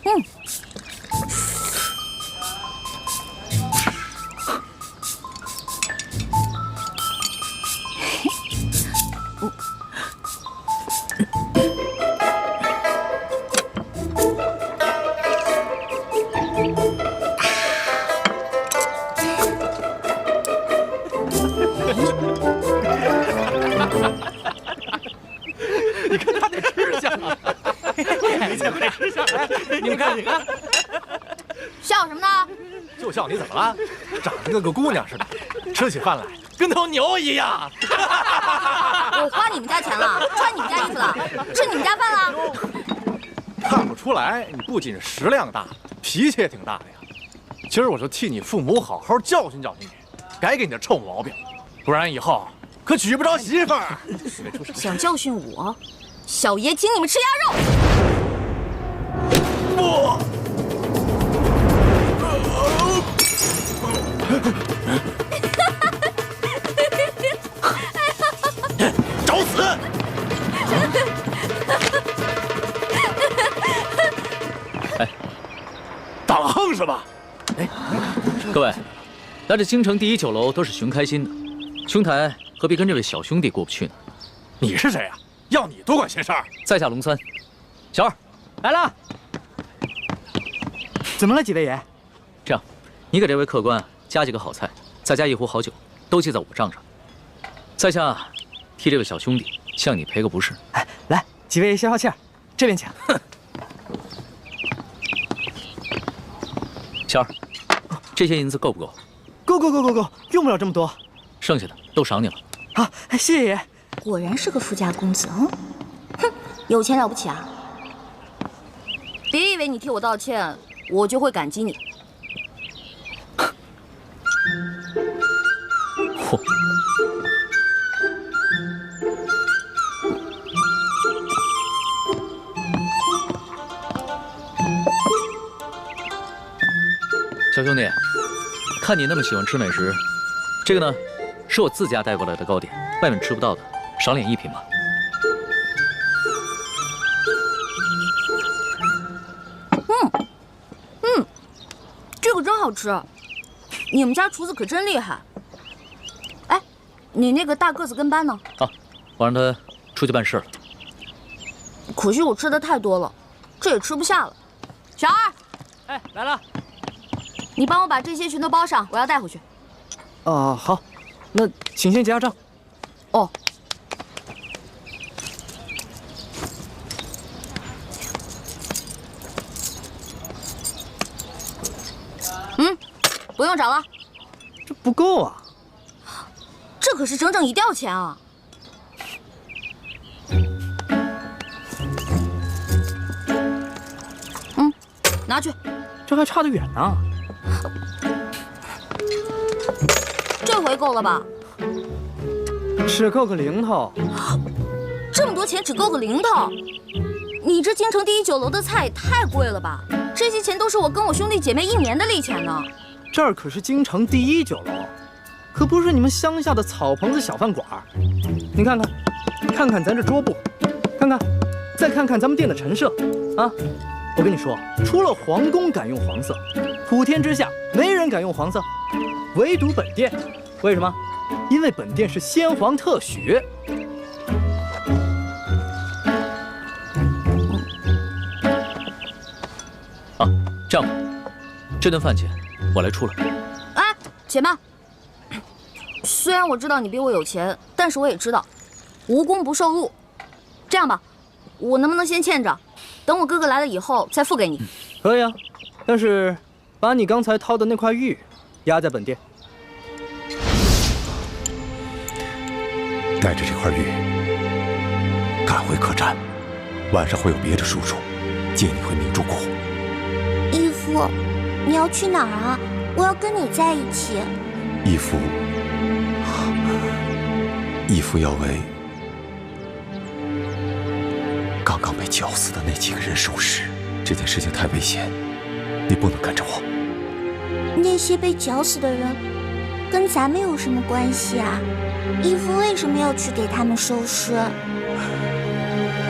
嗯。你看他那吃相，没见过吃相，来，你们看，你看，笑什么呢？就笑你怎么了？长得跟个姑娘似的，吃起饭来跟头牛一样。我花你们家钱了，穿你们家衣服了，吃你们家饭了。看不出来，你不仅食量大，脾气也挺大的呀。今儿我就替你父母好好教训教训你，改给你的臭毛病，不然以后可娶不着媳妇儿。想教训我，小爷请你们吃鸭肉。不。找死！哎，挡横是吧？哎，各位，来这京城第一酒楼都是寻开心的，兄台何必跟这位小兄弟过不去呢？你是谁呀？要你多管闲事儿？在下龙三，小二来了。怎么了，几位爷？这样，你给这位客官加几个好菜，再加一壶好酒，都记在我账上。在下替这位小兄弟向你赔个不是。哎，来，几位爷消消气儿，这边请。小二，这些银子够不够？够，用不了这么多。剩下的都赏你了。好，谢谢爷。果然是个富家公子，哼，有钱了不起啊！别以为你替我道歉，我就会感激你。嚯！小兄弟，看你那么喜欢吃美食，这个呢，是我自家带过来的糕点，外面吃不到的，赏脸一品吧。这个真好吃，你们家厨子可真厉害。哎，你那个大个子跟班呢？啊，我让他出去办事了。可惜我吃的太多了，这也吃不下了。小二，哎，来了。你帮我把这些全都包上，我要带回去。哦，好，那请先结下账。哦。不用找了，这不够啊！这可是整整1吊钱啊！拿去。这还差得远呢。这回够了吧？只够个零头。这么多钱只够个零头？你这京城第一酒楼的菜也太贵了吧？这些钱都是我跟我兄弟姐妹1年的利钱呢。这儿可是京城第一酒楼，可不是你们乡下的草棚子小饭馆。你看看，看看咱这桌布，看看，再看看咱们店的陈设，啊！我跟你说，除了皇宫敢用黄色，普天之下没人敢用黄色，唯独本店。为什么？因为本店是先皇特许。啊，这样吧，这顿饭钱我来出了。哎，且慢。虽然我知道你比我有钱，但是我也知道，无功不受禄。这样吧，我能不能先欠着，等我哥哥来了以后再付给你？可以啊，但是把你刚才掏的那块玉压在本店。带着这块玉赶回客栈，晚上会有别的叔叔接你回明珠谷。义父，你要去哪儿啊？我要跟你在一起。义父要为刚刚被绞死的那几个人收尸，这件事情太危险，你不能跟着我。那些被绞死的人跟咱们有什么关系啊？义父为什么要去给他们收尸？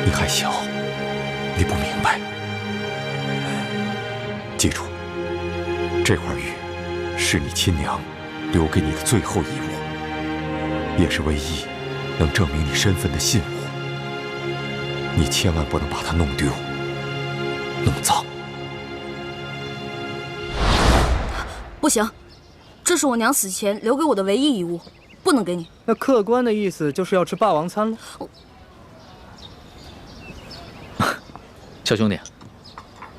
你还小，你不明白。记住，这块玉是你亲娘留给你的最后遗物，也是唯一能证明你身份的信物。你千万不能把它弄丢、弄脏。不行，这是我娘死前留给我的唯一遗物，不能给你。那客官的意思就是要吃霸王餐了。小兄弟，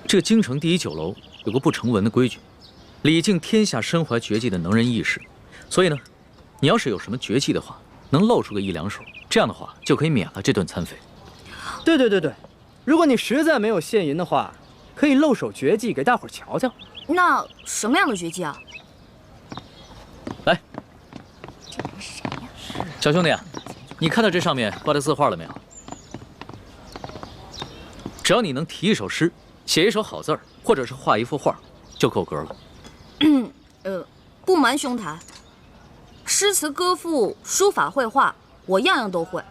这个京城第一酒楼有个不成文的规矩，礼敬天下身怀绝技的能人异士。所以呢，你要是有什么绝技的话，能露出个1、2手，这样的话就可以免了这顿餐费。对，如果你实在没有现银的话，可以露手绝技给大伙儿瞧瞧。那什么样的绝技啊？来，小兄弟，你看到这上面挂的字画了没有？只要你能题一首诗，写一首好字儿，或者是画一幅画，就够格了。不瞒兄台，诗词歌赋、书法绘画，我样样都会，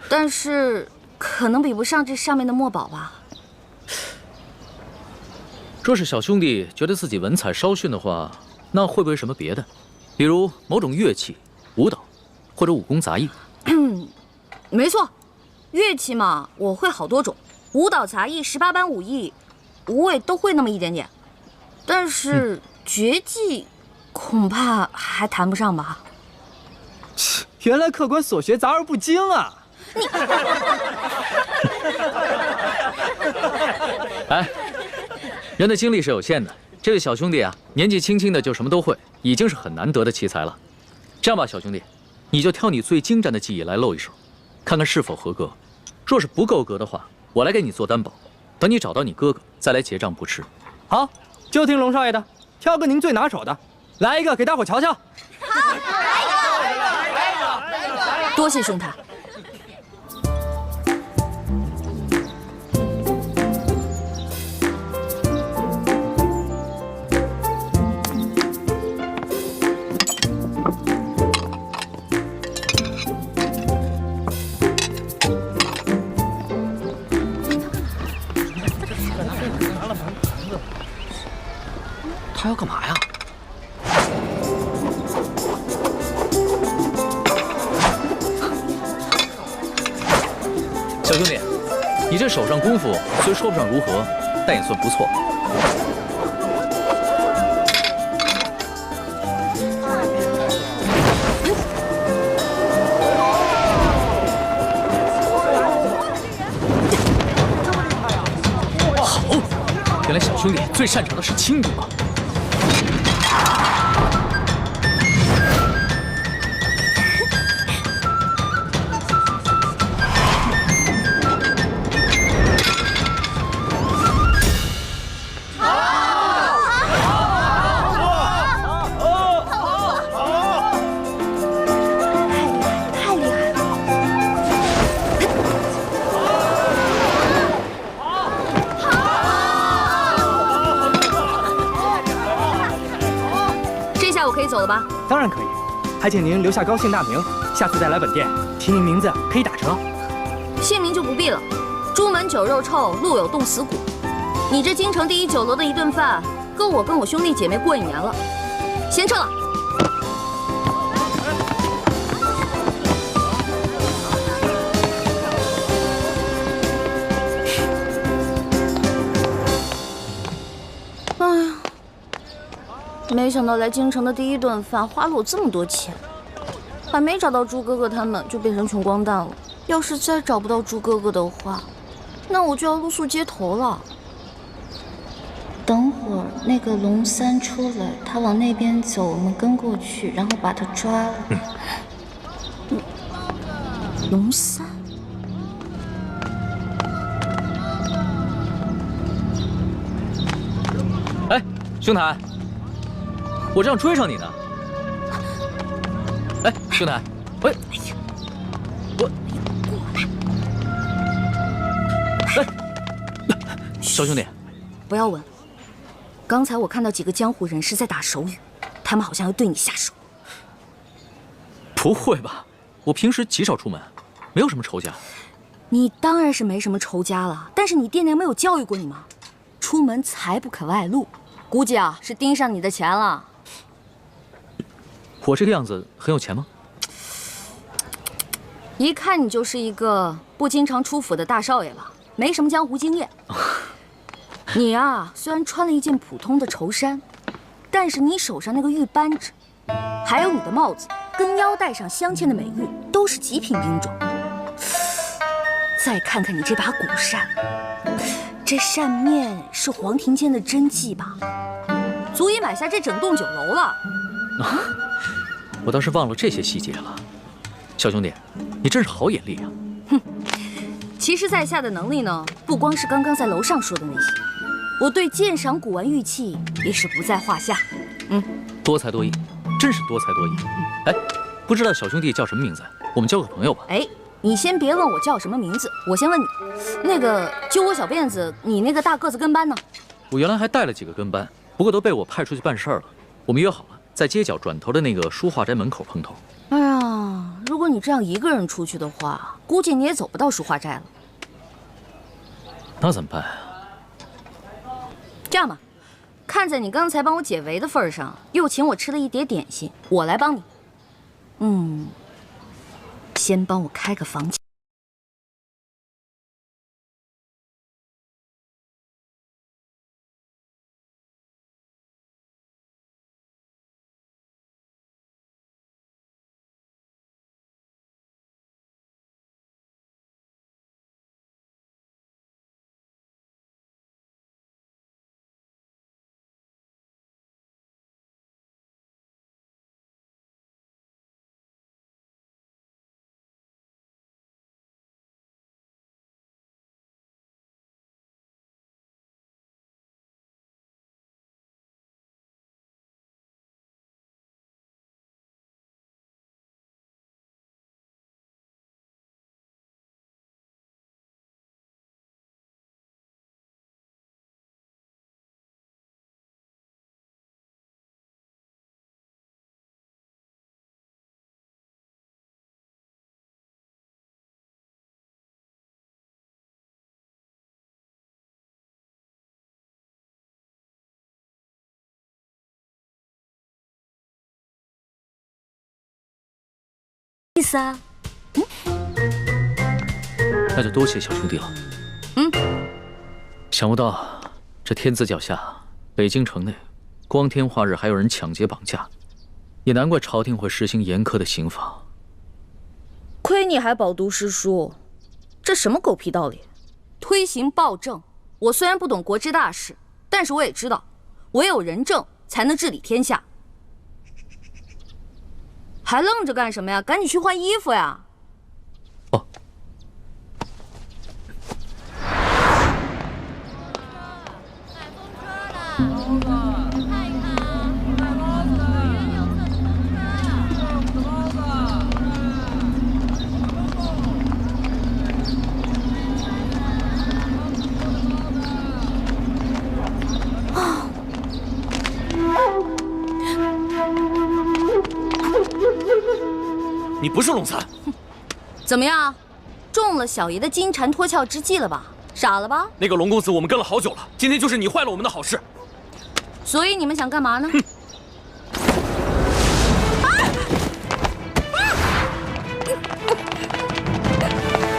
但是可能比不上这上面的墨宝吧。若是小兄弟觉得自己文采稍逊的话，那会不会什么别的，比如某种乐器、舞蹈，或者武功杂艺？没错，乐器嘛，我会好多种，舞蹈、杂艺、18般武艺，我也都会那么一点点。但是绝技，恐怕还谈不上吧。原来客官所学杂而不精啊！哎，人的精力是有限的，这位小兄弟啊，年纪轻轻的就什么都会，已经是很难得的奇才了。这样吧，小兄弟，你就挑你最精湛的技艺来露一手，看看是否合格。若是不够格的话，我来给你做担保，等你找到你哥哥再来结账不迟。好，就听龙少爷的，挑个您最拿手的，来一个给大伙瞧瞧。多谢兄台。他要干嘛呀？小兄弟，你这手上功夫虽说不上如何，但也算不错。好，原来小兄弟最擅长的是轻功啊！可以走了吧？当然可以，还请您留下高姓大名，下次再来本店提您名字可以打折。姓名就不必了，朱门酒肉臭，路有冻死骨。你这京城第一酒楼的一顿饭，够我跟我兄弟姐妹过1年了。先撤了。哎呀。没想到来京城的第一顿饭花了我这么多钱，还没找到朱哥哥他们就变成穷光蛋了。要是再找不到朱哥哥的话，那我就要露宿街头了。等会儿那个龙三出来，他往那边走，我们跟过去，然后把他抓了。龙三？哎，兄台。我这样追上你呢。哎，兄台，喂，我，哎，小兄弟，不要问。刚才我看到几个江湖人士在打手语，他们好像要对你下手。不会吧？我平时极少出门，没有什么仇家。你当然是没什么仇家了，但是你爹娘没有教育过你吗？出门财不可外露，估计啊是盯上你的钱了。我这个样子很有钱吗？一看你就是一个不经常出府的大少爷吧，没什么江湖经验。你啊，虽然穿了一件普通的绸衫，但是你手上那个玉扳指，还有你的帽子跟腰带上镶嵌的美玉，都是极品兵种。再看看你这把古扇，这扇面是黄庭坚的真迹吧？足以买下这整栋酒楼了。我倒是忘了这些细节了。小兄弟，你真是好眼力啊！哼，其实在下的能力呢，不光是刚刚在楼上说的那些，我对鉴赏古玩玉器也是不在话下。多才多艺，真是多才多艺。哎，不知道小兄弟叫什么名字？我们交个朋友吧。哎，你先别问我叫什么名字，我先问你，那个揪我小辫子，你那个大个子跟班呢？我原来还带了几个跟班，不过都被我派出去办事儿了。我们约好了，在街角转头的那个书画斋门口碰头。哎呀，如果你这样一个人出去的话，估计你也走不到书画斋了。那怎么办啊？这样吧，看在你刚才帮我解围的份上，又请我吃了一碟点心，我来帮你。先帮我开个房间。意思啊？那就多谢小兄弟了。想不到这天子脚下，北京城内，光天化日还有人抢劫绑架，也难怪朝廷会实行严苛的刑罚。亏你还饱读诗书，这什么狗屁道理？推行暴政，我虽然不懂国之大事，但是我也知道，唯有仁政才能治理天下。还愣着干什么呀？赶紧去换衣服呀！哦。你不是龙三，怎么样，中了小爷的金蝉脱壳之计了吧？傻了吧？那个龙公子我们跟了好久了，今天就是你坏了我们的好事。所以你们想干嘛呢？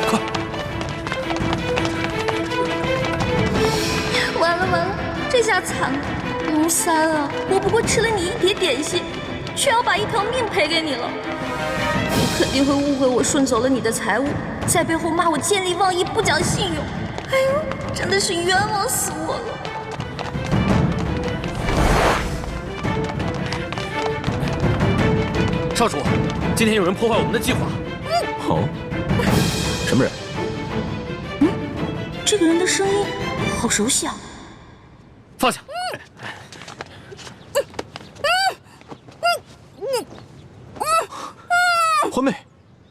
快！完了完了，这下惨了，龙三啊！我不过吃了你一碟点心，却要把一条命赔给你了。你肯定会误会我顺走了你的财物，在背后骂我见利忘义、不讲信用。哎呦，真的是冤枉死我了！少主，今天有人破坏我们的计划。哦，什么人？这个人的声音好熟悉啊！放下！欢妹，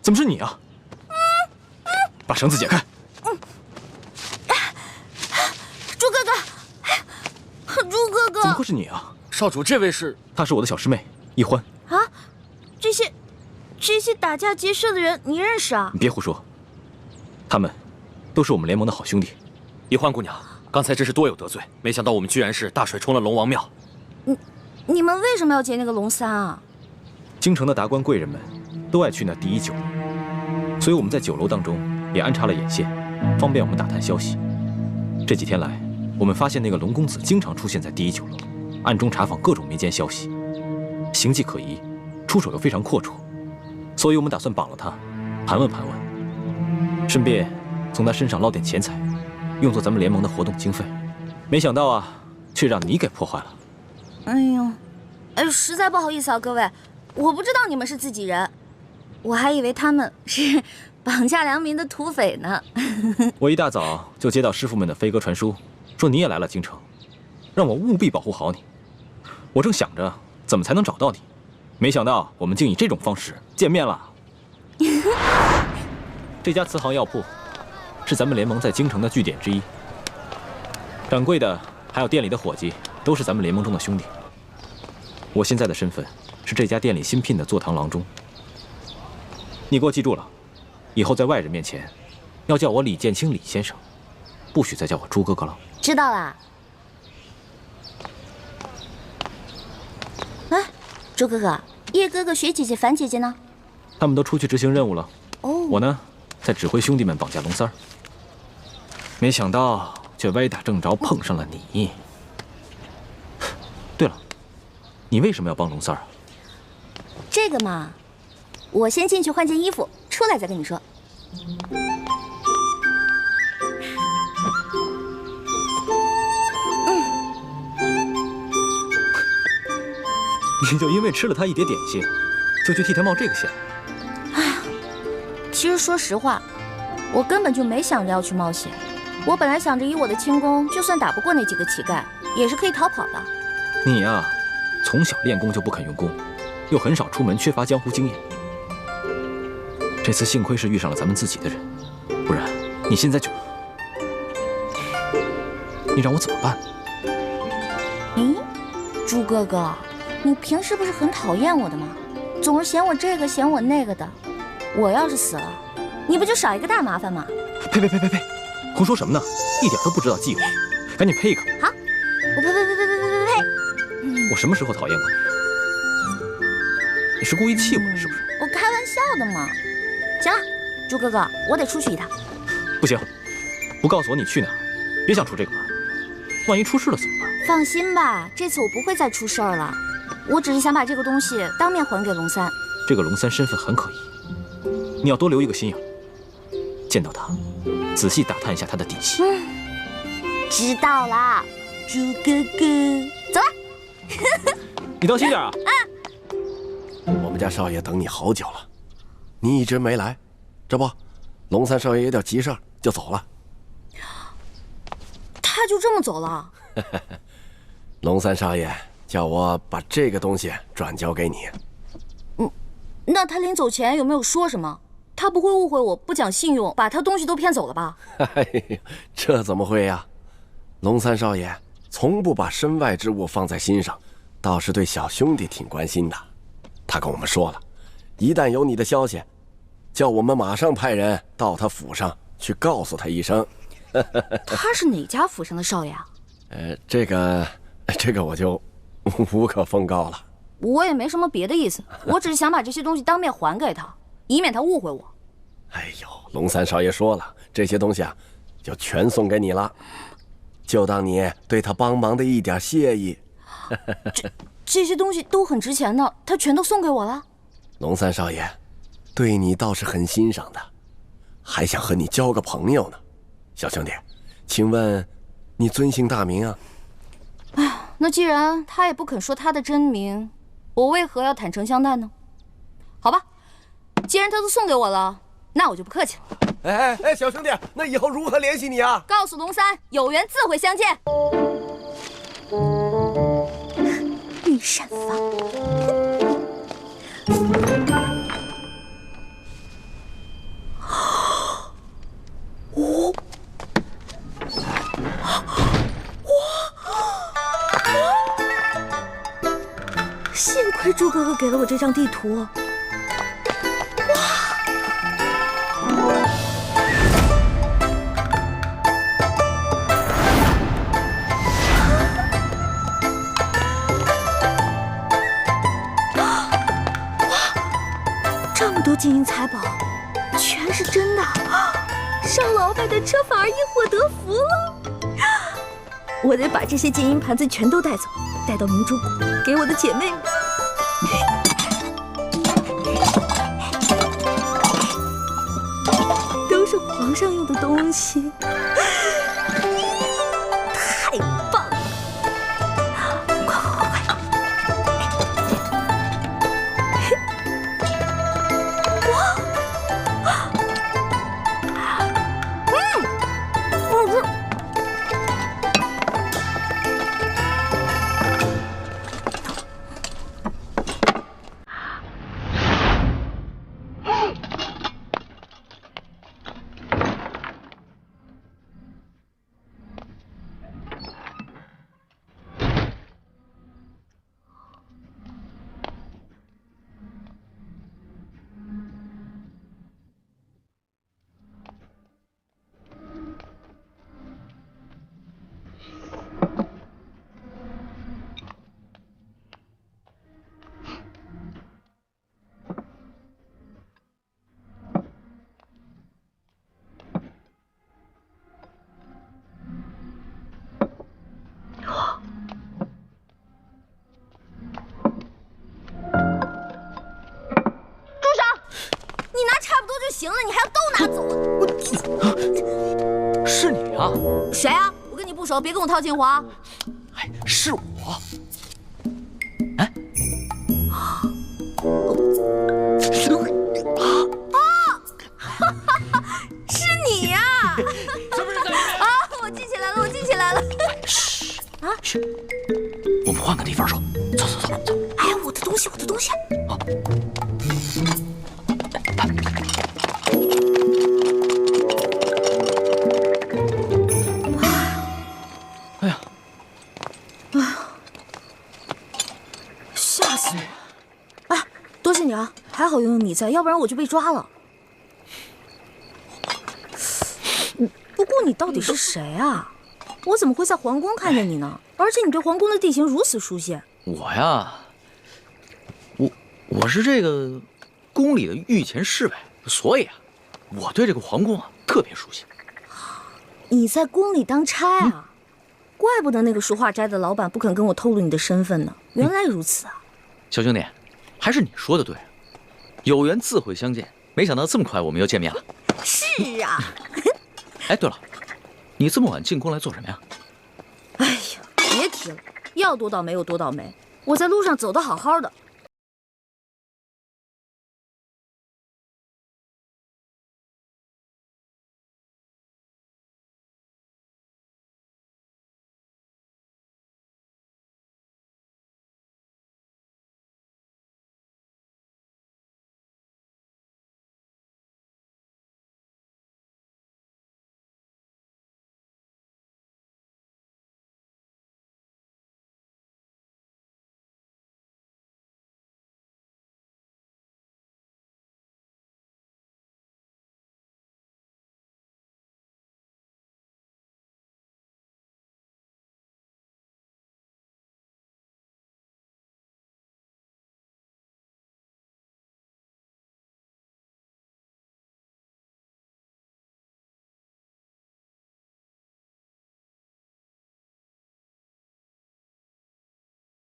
怎么是你啊？把绳子解开！猪哥哥，猪哥哥，怎么会是你啊？少主，这位是？她是我的小师妹一欢。啊，这些打架劫舍的人，你认识啊？你别胡说，他们都是我们联盟的好兄弟。一欢姑娘，刚才真是多有得罪，没想到我们居然是大水冲了龙王庙。你们为什么要劫那个龙三啊？京城的达官贵人们都爱去那第一酒楼，所以我们在酒楼当中也安插了眼线，方便我们打探消息。这几天来，我们发现那个龙公子经常出现在第一酒楼，暗中查访各种民间消息，行迹可疑，出手又非常阔绰，所以我们打算绑了他，盘问盘问，顺便从他身上捞点钱财，用作咱们联盟的活动经费。没想到啊，却让你给破坏了。哎呦，实在不好意思啊，各位，我不知道你们是自己人，我还以为他们是绑架良民的土匪呢。我一大早就接到师傅们的飞鸽传书，说你也来了京城，让我务必保护好你。我正想着怎么才能找到你，没想到我们竟以这种方式见面了。这家慈航药铺是咱们联盟在京城的据点之一，掌柜的还有店里的伙计都是咱们联盟中的兄弟。我现在的身份是这家店里新聘的坐堂郎中。你给我记住了，以后在外人面前要叫我李建清李先生，不许再叫我朱哥哥了。知道啦。哎，朱哥哥，叶哥哥、雪姐姐、樊姐姐呢？他们都出去执行任务了。哦，我呢，在指挥兄弟们绑架龙三儿。没想到却歪打正着碰上了你。对了，你为什么要帮龙三儿啊？这个嘛，我先进去换件衣服，出来再跟你说。你就因为吃了他一碟点心，就去替他冒这个险？哎呀，其实说实话，我根本就没想着要去冒险。我本来想着以我的轻功，就算打不过那几个乞丐，也是可以逃跑的。你呀，从小练功就不肯用功，又很少出门，缺乏江湖经验。这次幸亏是遇上了咱们自己的人，不然你现在就……你让我怎么办？咦，朱哥哥，你平时不是很讨厌我的吗？总是嫌我这个嫌我那个的。我要是死了，你不就少一个大麻烦吗？呸！胡说什么呢？一点都不知道忌讳，赶紧呸一个！好，我呸！我什么时候讨厌过你？你是故意气我的是不是？我开玩笑的嘛。行了，朱哥哥，我得出去一趟。不行，不告诉我你去哪儿，别想出这个门。万一出事了怎么办？放心吧，这次我不会再出事儿了。我只是想把这个东西当面还给龙三。这个龙三身份很可疑，你要多留一个心眼。见到他，仔细打探一下他的底细。知道啦，朱哥哥，走了。你当心点啊！我们家少爷等你好久了，你一直没来，这不，龙三少爷有点急事儿就走了。他就这么走了？龙三少爷叫我把这个东西转交给你。那他临走前有没有说什么？他不会误会我不讲信用，把他东西都骗走了吧？哎呀，这怎么会呀？龙三少爷从不把身外之物放在心上，倒是对小兄弟挺关心的。他跟我们说了，一旦有你的消息，叫我们马上派人到他府上去告诉他一声。他是哪家府上的少爷啊？这个我就无可奉告了。我也没什么别的意思，我只是想把这些东西当面还给他，以免他误会我。哎呦，龙三少爷说了，这些东西啊，就全送给你了，就当你对他帮忙的一点谢意。这些东西都很值钱的，他全都送给我了。龙三少爷对你倒是很欣赏的，还想和你交个朋友呢。小兄弟，请问你尊姓大名啊？哎，那既然他也不肯说他的真名，我为何要坦诚相待呢？好吧，既然他都送给我了，那我就不客气了。哎，小兄弟，那以后如何联系你啊？告诉龙三，有缘自会相见。御膳房。幸亏朱哥哥给了我这张地图。金银财宝全是真的，上了鳌拜的车反而因祸得福了。我得把这些金银盘子全都带走，带到明珠谷给我的姐妹们。都是皇上用的东西，太棒了！快！行了，你还要都拿走？是你啊？谁啊？我跟你不熟，别跟我套近乎啊！哎，是我。哎，是你呀！是不是在里面？啊，我记起来了，我记起来了。嘘啊，嘘，我们换个地方说。走。哎，我的东西，我的东西。啊。吓死我！哎，多谢你啊，还好有你在，要不然我就被抓了。不过你到底是谁啊？我怎么会在皇宫看见你呢？而且你对皇宫的地形如此熟悉。我呀，我是这个宫里的御前侍卫，所以啊，我对这个皇宫啊特别熟悉。你在宫里当差啊？怪不得那个书画斋的老板不肯跟我透露你的身份呢。原来如此啊！小兄弟，还是你说的对，有缘自会相见。没想到这么快我们又见面了。是啊。哎，对了，你这么晚进宫来做什么呀？哎呀，别提了，要多倒霉有多倒霉。我在路上走得好好的。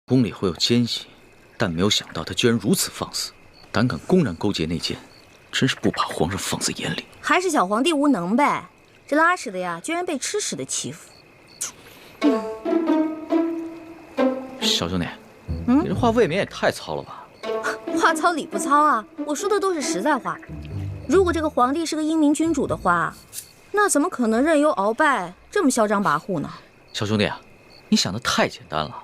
宫里会有奸细，但没有想到他居然如此放肆，胆敢公然勾结内奸，真是不把皇上放在眼里。还是小皇帝无能呗，这拉屎的呀，居然被吃屎的欺负。小兄弟，你这话未免也太糙了吧？话糙理不糙啊，我说的都是实在话。如果这个皇帝是个英明君主的话，那怎么可能任由鳌拜这么嚣张跋扈呢？小兄弟啊，你想的太简单了。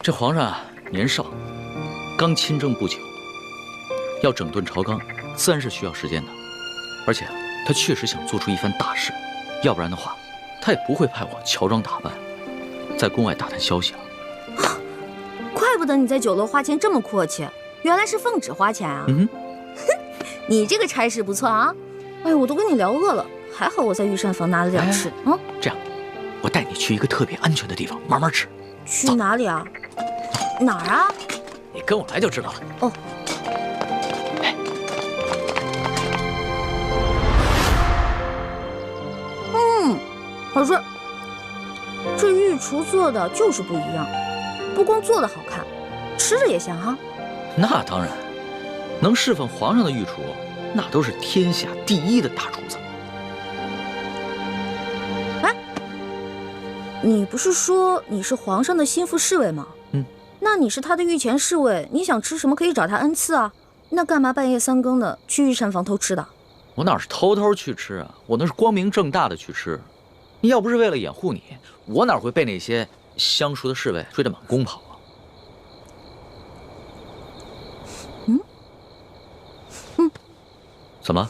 这皇上啊，年少，刚亲政不久，要整顿朝纲，自然是需要时间的。而且他确实想做出一番大事，要不然的话，他也不会派我乔装打扮，在宫外打探消息了。怪不得你在酒楼花钱这么阔气，原来是奉旨花钱啊！你这个差事不错啊！哎，我都跟你聊饿了，还好我在御膳房拿了点吃。这样，我带你去一个特别安全的地方慢慢吃。去哪里啊？哪儿啊？你跟我来就知道了。哦。这御厨做的就是不一样，不光做的好看，吃着也香哈。那当然，能侍奉皇上的御厨，那都是天下第一的大厨子。哎，你不是说你是皇上的心腹侍卫吗？那你是他的御前侍卫，你想吃什么可以找他恩赐啊。那干嘛半夜3更的去御膳房偷吃的？我哪是偷偷去吃啊，我那是光明正大的去吃。你要不是为了掩护你，我哪会被那些相熟的侍卫追得满宫跑啊？怎么？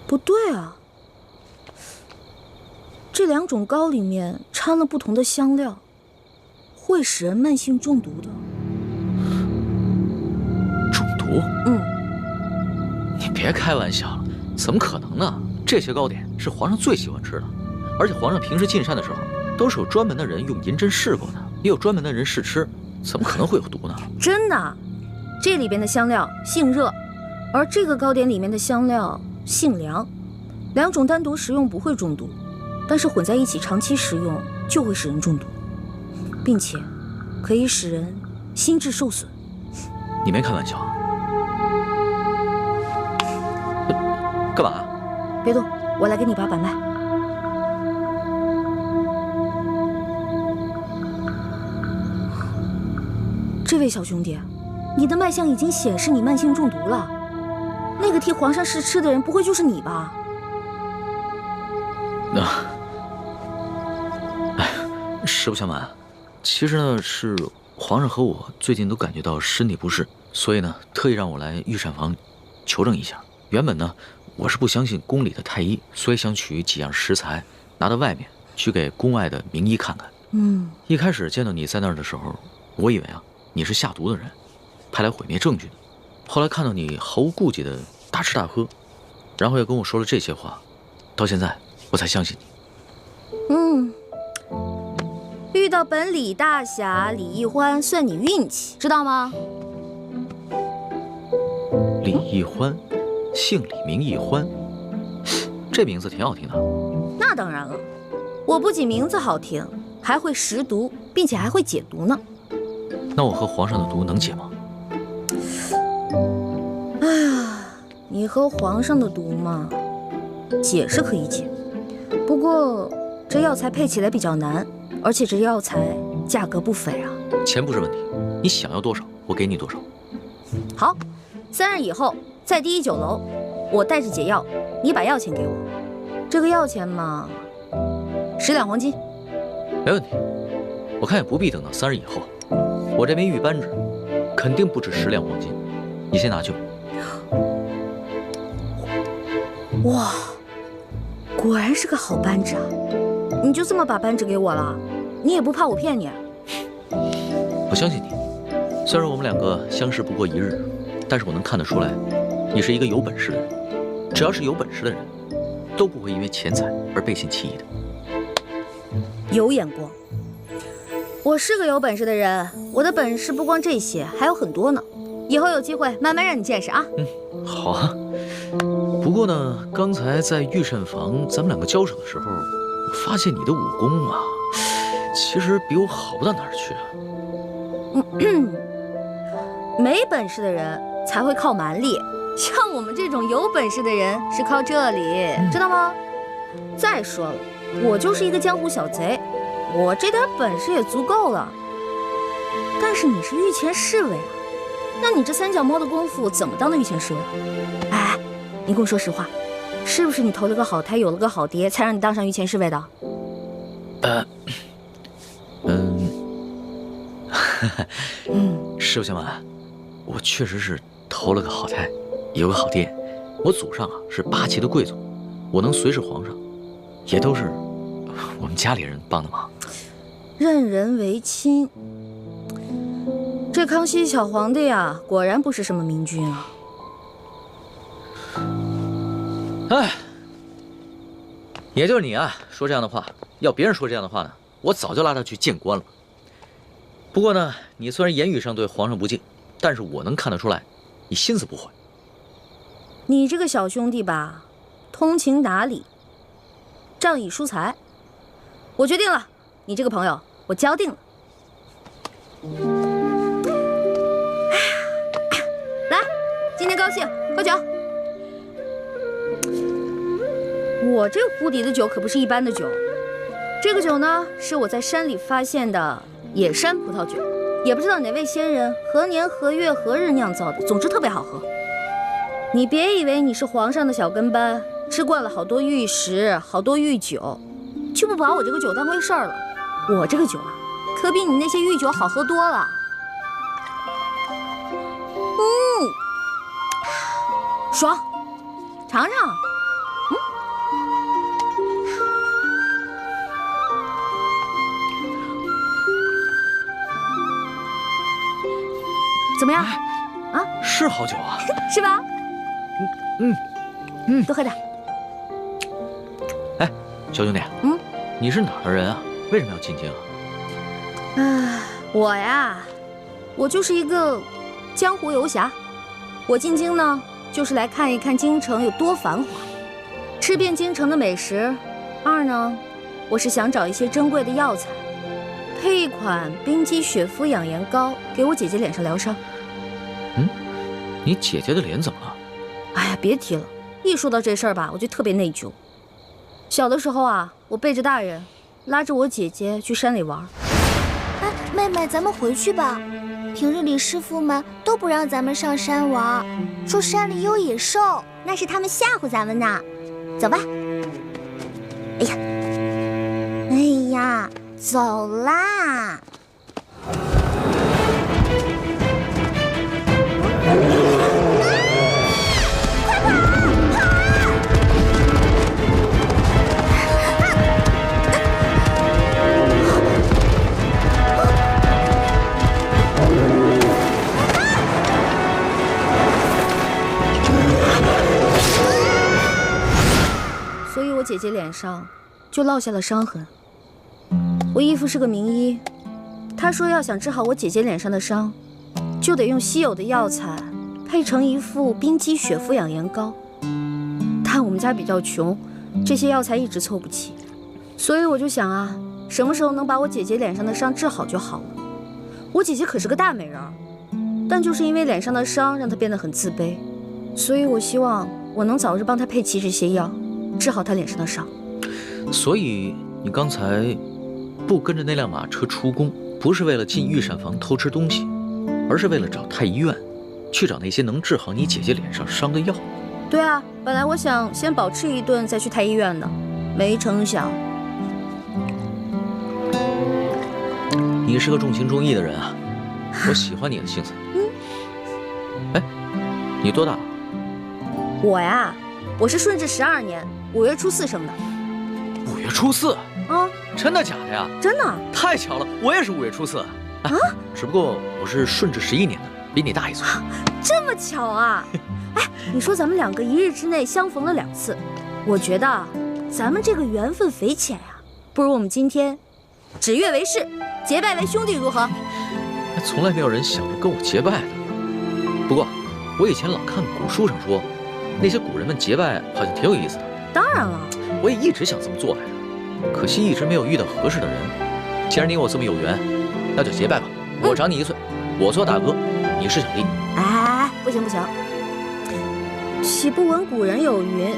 不对啊，这2种糕里面掺了不同的香料，会使人慢性中毒的。中毒？你别开玩笑了，怎么可能呢？这些糕点是皇上最喜欢吃的，而且皇上平时进膳的时候，都是有专门的人用银针试过的，也有专门的人试吃，怎么可能会有毒呢？真的，这里边的香料性热，而这个糕点里面的香料性凉，2种单独食用不会中毒，但是混在一起长期食用就会使人中毒，并且可以使人心智受损。你没开玩笑啊？干嘛？别动，我来给你把把脉。这位小兄弟，你的脉象已经显示你慢性中毒了。那个替皇上试吃的人，不会就是你吧？实不相瞒，其实呢是皇上和我最近都感觉到身体不适，所以呢特意让我来御膳房求证一下。原本呢我是不相信宫里的太医，所以想取几样食材拿到外面去给宫外的名医看看。一开始见到你在那儿的时候，我以为啊你是下毒的人，派来毁灭证据的。后来看到你毫无顾忌的大吃大喝，然后又跟我说了这些话，到现在我才相信你。遇到本李大侠李易欢算你运气，知道吗？李易欢，姓李名易欢，这名字挺好听的。那当然了，我不仅名字好听，还会识毒，并且还会解毒呢。那我和皇上的毒能解吗？哎呀，你和皇上的毒嘛，解是可以解，不过这药材配起来比较难，而且这药材价格不菲啊。钱不是问题，你想要多少，我给你多少。好，3日以后在第1酒楼，我带着解药，你把药钱给我。这个药钱嘛，10两黄金。没问题，我看也不必等到3日以后，我这枚玉扳指肯定不止10两黄金，你先拿去吧。哇，果然是个好扳指啊！你就这么把扳指给我了？你也不怕我骗你？我相信你，虽然我们2个相识不过1日，但是我能看得出来，你是一个有本事的人。只要是有本事的人，都不会因为钱财而背信弃义的。有眼光，我是个有本事的人，我的本事不光这些，还有很多呢。以后有机会慢慢让你见识啊。好啊。不过呢，刚才在御膳房咱们2个交手的时候，我发现你的武功啊，其实比我好不到哪儿去啊。没本事的人才会靠蛮力，像我们这种有本事的人是靠这里，知道吗？再说了，我就是一个江湖小贼，我这点本事也足够了。但是你是御前侍卫啊，那你这3脚猫的功夫怎么当的御前侍卫？哎，你跟我说实话，是不是你投了个好胎，有了个好爹，才让你当上御前侍卫的？实不相瞒，我确实是投了个好胎，有个好爹。我祖上啊是8旗的贵族，我能随侍皇上，也都是我们家里人帮的忙。任人唯亲，这康熙小皇帝啊，果然不是什么明君啊。哎，也就是你啊，说这样的话，要别人说这样的话呢，我早就拉他去见官了。不过呢，你虽然言语上对皇上不敬，但是我能看得出来，你心思不坏。你这个小兄弟吧，通情达理，仗义疏财，我决定了，你这个朋友我交定了。来，今天高兴，喝酒。我这壶底的酒可不是一般的酒，这个酒呢是我在山里发现的野山葡萄酒，也不知道哪位仙人何年何月何日酿造的，总之特别好喝。你别以为你是皇上的小跟班，吃惯了好多御食，好多御酒，就不把我这个酒当回事儿了。我这个酒啊，可比你那些御酒好喝多了。爽，尝尝。怎么样？啊，是好酒啊，是吧？多喝点。哎，小兄弟，你是哪儿的人啊？为什么要进京啊？我呀，我就是一个江湖游侠。我进京呢，就是来看一看京城有多繁华，吃遍京城的美食。二呢，我是想找一些珍贵的药材，配一款冰肌雪肤养颜膏，给我姐姐脸上疗伤。你姐姐的脸怎么了？哎呀，别提了，一说到这事儿吧，我就特别内疚。小的时候啊，我背着大人，拉着我姐姐去山里玩。哎，妹妹，咱们回去吧。平日里师傅们都不让咱们上山玩，说山里有野兽，那是他们吓唬咱们呢。走吧。哎呀，走啦！所以我姐姐脸上就落下了伤痕。我义父是个名医，他说要想治好我姐姐脸上的伤，就得用稀有的药材配成一副冰肌雪肤养颜膏。但我们家比较穷，这些药材一直凑不齐，所以我就想啊，什么时候能把我姐姐脸上的伤治好就好了。我姐姐可是个大美人儿，但就是因为脸上的伤让她变得很自卑，所以我希望我能早日帮她配齐这些药，治好她脸上的伤。所以你刚才不跟着那辆马车出宫，不是为了进御膳房偷吃东西，而是为了找太医院，去找那些能治好你姐姐脸上伤的药。对啊，本来我想先饱吃一顿再去太医院的，没成想。你是个重情重义的人啊，我喜欢你的性子。哎，你多大了？我呀，我是顺治12年5月初4生的。5月初4啊？真的假的呀？真的。太巧了，我也是5月初4。啊，只不过我是顺治11年的，比你大1岁。这么巧啊！哎，你说咱们两个1日之内相逢了2次，我觉得咱们这个缘分匪浅呀，不如我们今天指月为誓，结拜为兄弟，如何？从来没有人想着跟我结拜的。不过，我以前老看古书上说，那些古人们结拜好像挺有意思的。当然了，我也一直想这么做来着，可惜一直没有遇到合适的人。既然你我这么有缘，那就结拜吧。我长你1岁，我做大哥，你是小弟。哎，不行不行，岂不闻古人有云：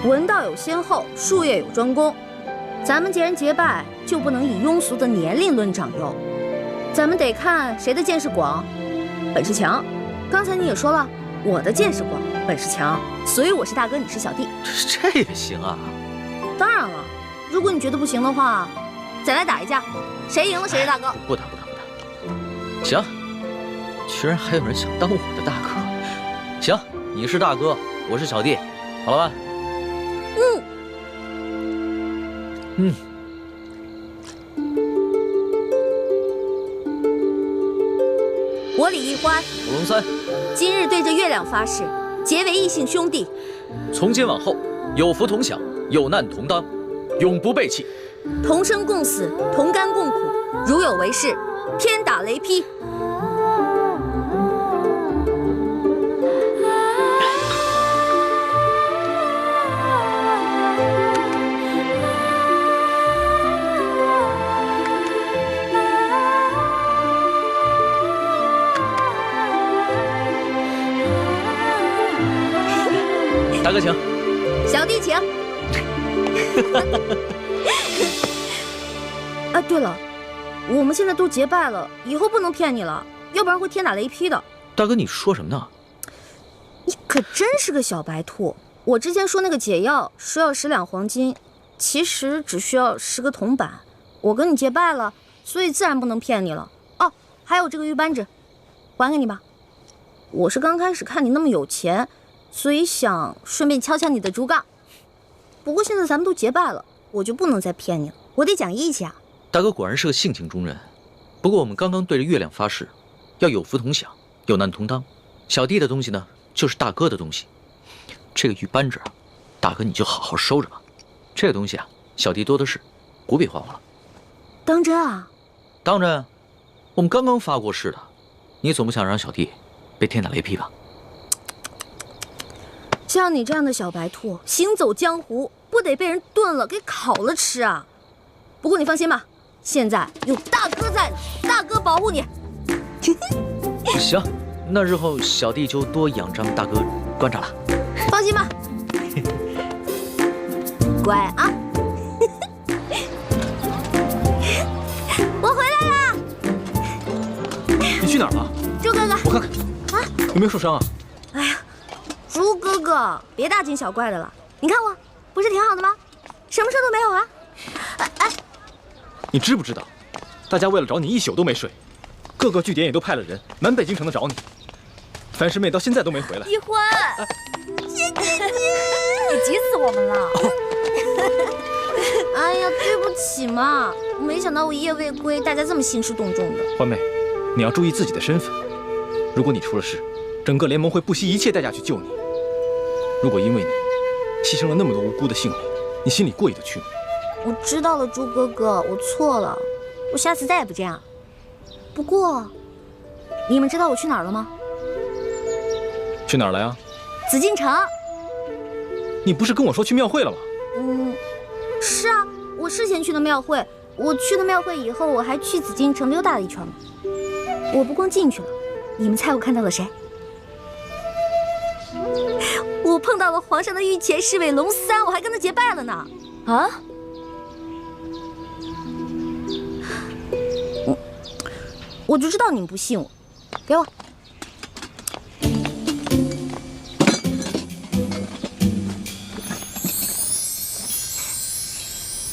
文道有先后，术业有专攻。咱们既然结拜，就不能以庸俗的年龄论长幼，咱们得看谁的见识广，本事强。刚才你也说了，我的见识广，本事强，所以我是大哥，你是小弟。这也行啊？当然了，如果你觉得不行的话，再来打一架，谁赢了谁是大哥。不打。行，居然还有人想当我的大哥。行，你是大哥，我是小弟，好了吧？我李易欢，我龙三，今日对着月亮发誓，结为异姓兄弟。从今往后，有福同享，有难同当，永不背弃。同生共死，同甘共苦，如有违誓，天打雷劈。哥请，小弟请。哎，对了，我们现在都结拜了，以后不能骗你了，要不然会天打雷劈的。大哥，你说什么呢？你可真是个小白兔！我之前说那个解药说要10两黄金，其实只需要10个铜板。我跟你结拜了，所以自然不能骗你了。哦，还有这个玉扳指，还给你吧。我是刚开始看你那么有钱，所以想顺便敲敲你的竹杠。不过现在咱们都结拜了，我就不能再骗你了，我得讲义气啊。大哥果然是个性情中人。不过我们刚刚对着月亮发誓，要有福同享，有难同当。小弟的东西呢，就是大哥的东西。这个玉扳指啊，大哥你就好好收着吧。这个东西啊，小弟多的是，不必还我了。当真啊？当真，我们刚刚发过誓的。你总不想让小弟被天打雷劈吧？像你这样的小白兔，行走江湖不得被人炖了给烤了吃啊！不过你放心吧，现在有大哥在呢，大哥保护你。行，那日后小弟就多养张大哥观察了。放心吧，乖啊！我回来了。你去哪儿了？猪哥哥，我看看啊，有没有受伤啊？哎呀，猪哥哥，别大惊小怪的了。你看我不是挺好的吗？什么事都没有啊。哎，你知不知道，大家为了找你一宿都没睡，各个据点也都派了人，满北京城的找你。樊师妹到现在都没回来。一欢，谢谢你急死我们了。哎呀，对不起嘛，没想到我一夜未归，大家这么兴师动众的。欢妹，你要注意自己的身份。如果你出了事，整个联盟会不惜一切代价去救你。如果因为你牺牲了那么多无辜的性命，你心里过意得去吗？我知道了，猪哥哥，我错了，我下次再也不这样。不过，你们知道我去哪儿了吗？去哪儿了呀？紫禁城。你不是跟我说去庙会了吗？是啊，我事先去的庙会。我去了庙会以后，我还去紫禁城溜达了一圈呢。我不光进去了，你们猜我看到了谁？我碰到了皇上的御前侍卫龙三，我还跟他结拜了呢。啊？我就知道你们不信我，给我。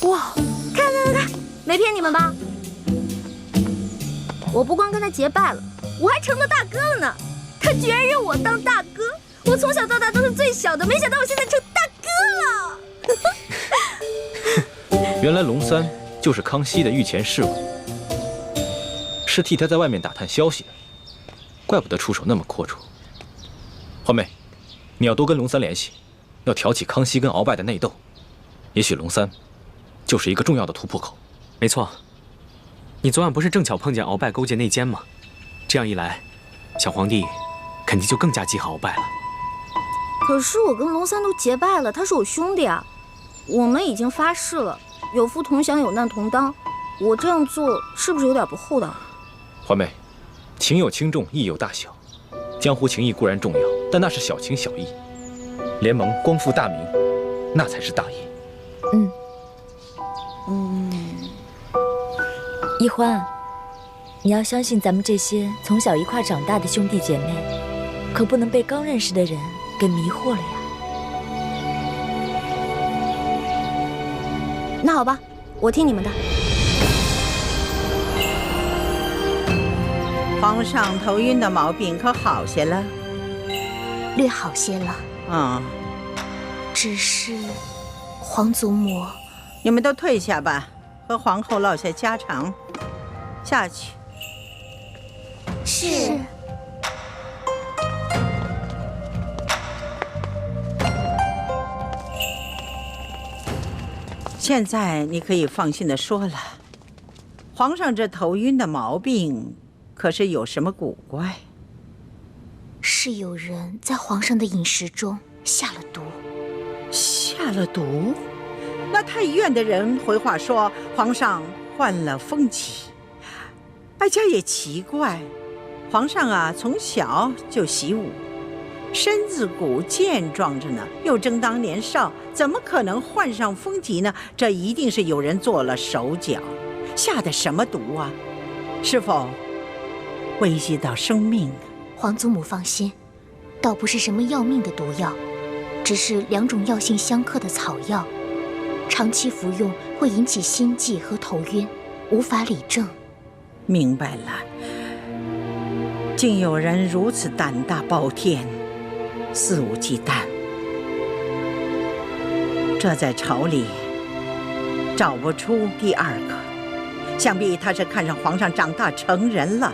哇，看，没骗你们吧？我不光跟他结拜了，我还成了大哥了呢。他居然认我当大哥，我从小到大都是最小的，没想到我现在成大哥了。原来龙三就是康熙的御前侍卫，是替他在外面打探消息的，怪不得出手那么阔绰。欢妹，你要多跟龙三联系，要挑起康熙跟鳌拜的内斗，也许龙三就是一个重要的突破口。没错，你昨晚不是正巧碰见鳌拜勾结内奸吗？这样一来，小皇帝肯定就更加记恨鳌拜了。可是我跟龙三都结拜了，他是我兄弟啊，我们已经发誓了，有福同享，有难同当。我这样做是不是有点不厚道？欢妹，情有轻重，义有大小。江湖情义固然重要，但那是小情小义。联盟光复大明，那才是大义。一欢，你要相信咱们这些从小一块长大的兄弟姐妹，可不能被刚认识的人给迷惑了呀。那好吧，我听你们的。皇上头晕的毛病可好些了？略好些了。只是皇祖母，你们都退下吧，和皇后唠些家常。下去。是。现在你可以放心的说了，皇上这头晕的毛病可是有什么古怪？是有人在皇上的饮食中下了毒。下了毒？那太医院的人回话说皇上患了风疾。哀家也奇怪，皇上啊从小就习武，身子骨健壮着呢，又正当年少，怎么可能患上风疾呢？这一定是有人做了手脚，下的什么毒啊？是否危及到生命？皇祖母放心，倒不是什么要命的毒药，只是2种药性相克的草药，长期服用会引起心悸和头晕，无法理政。明白了，竟有人如此胆大包天，肆无忌惮，这在朝里找不出第二个。想必他是看上皇上长大成人了，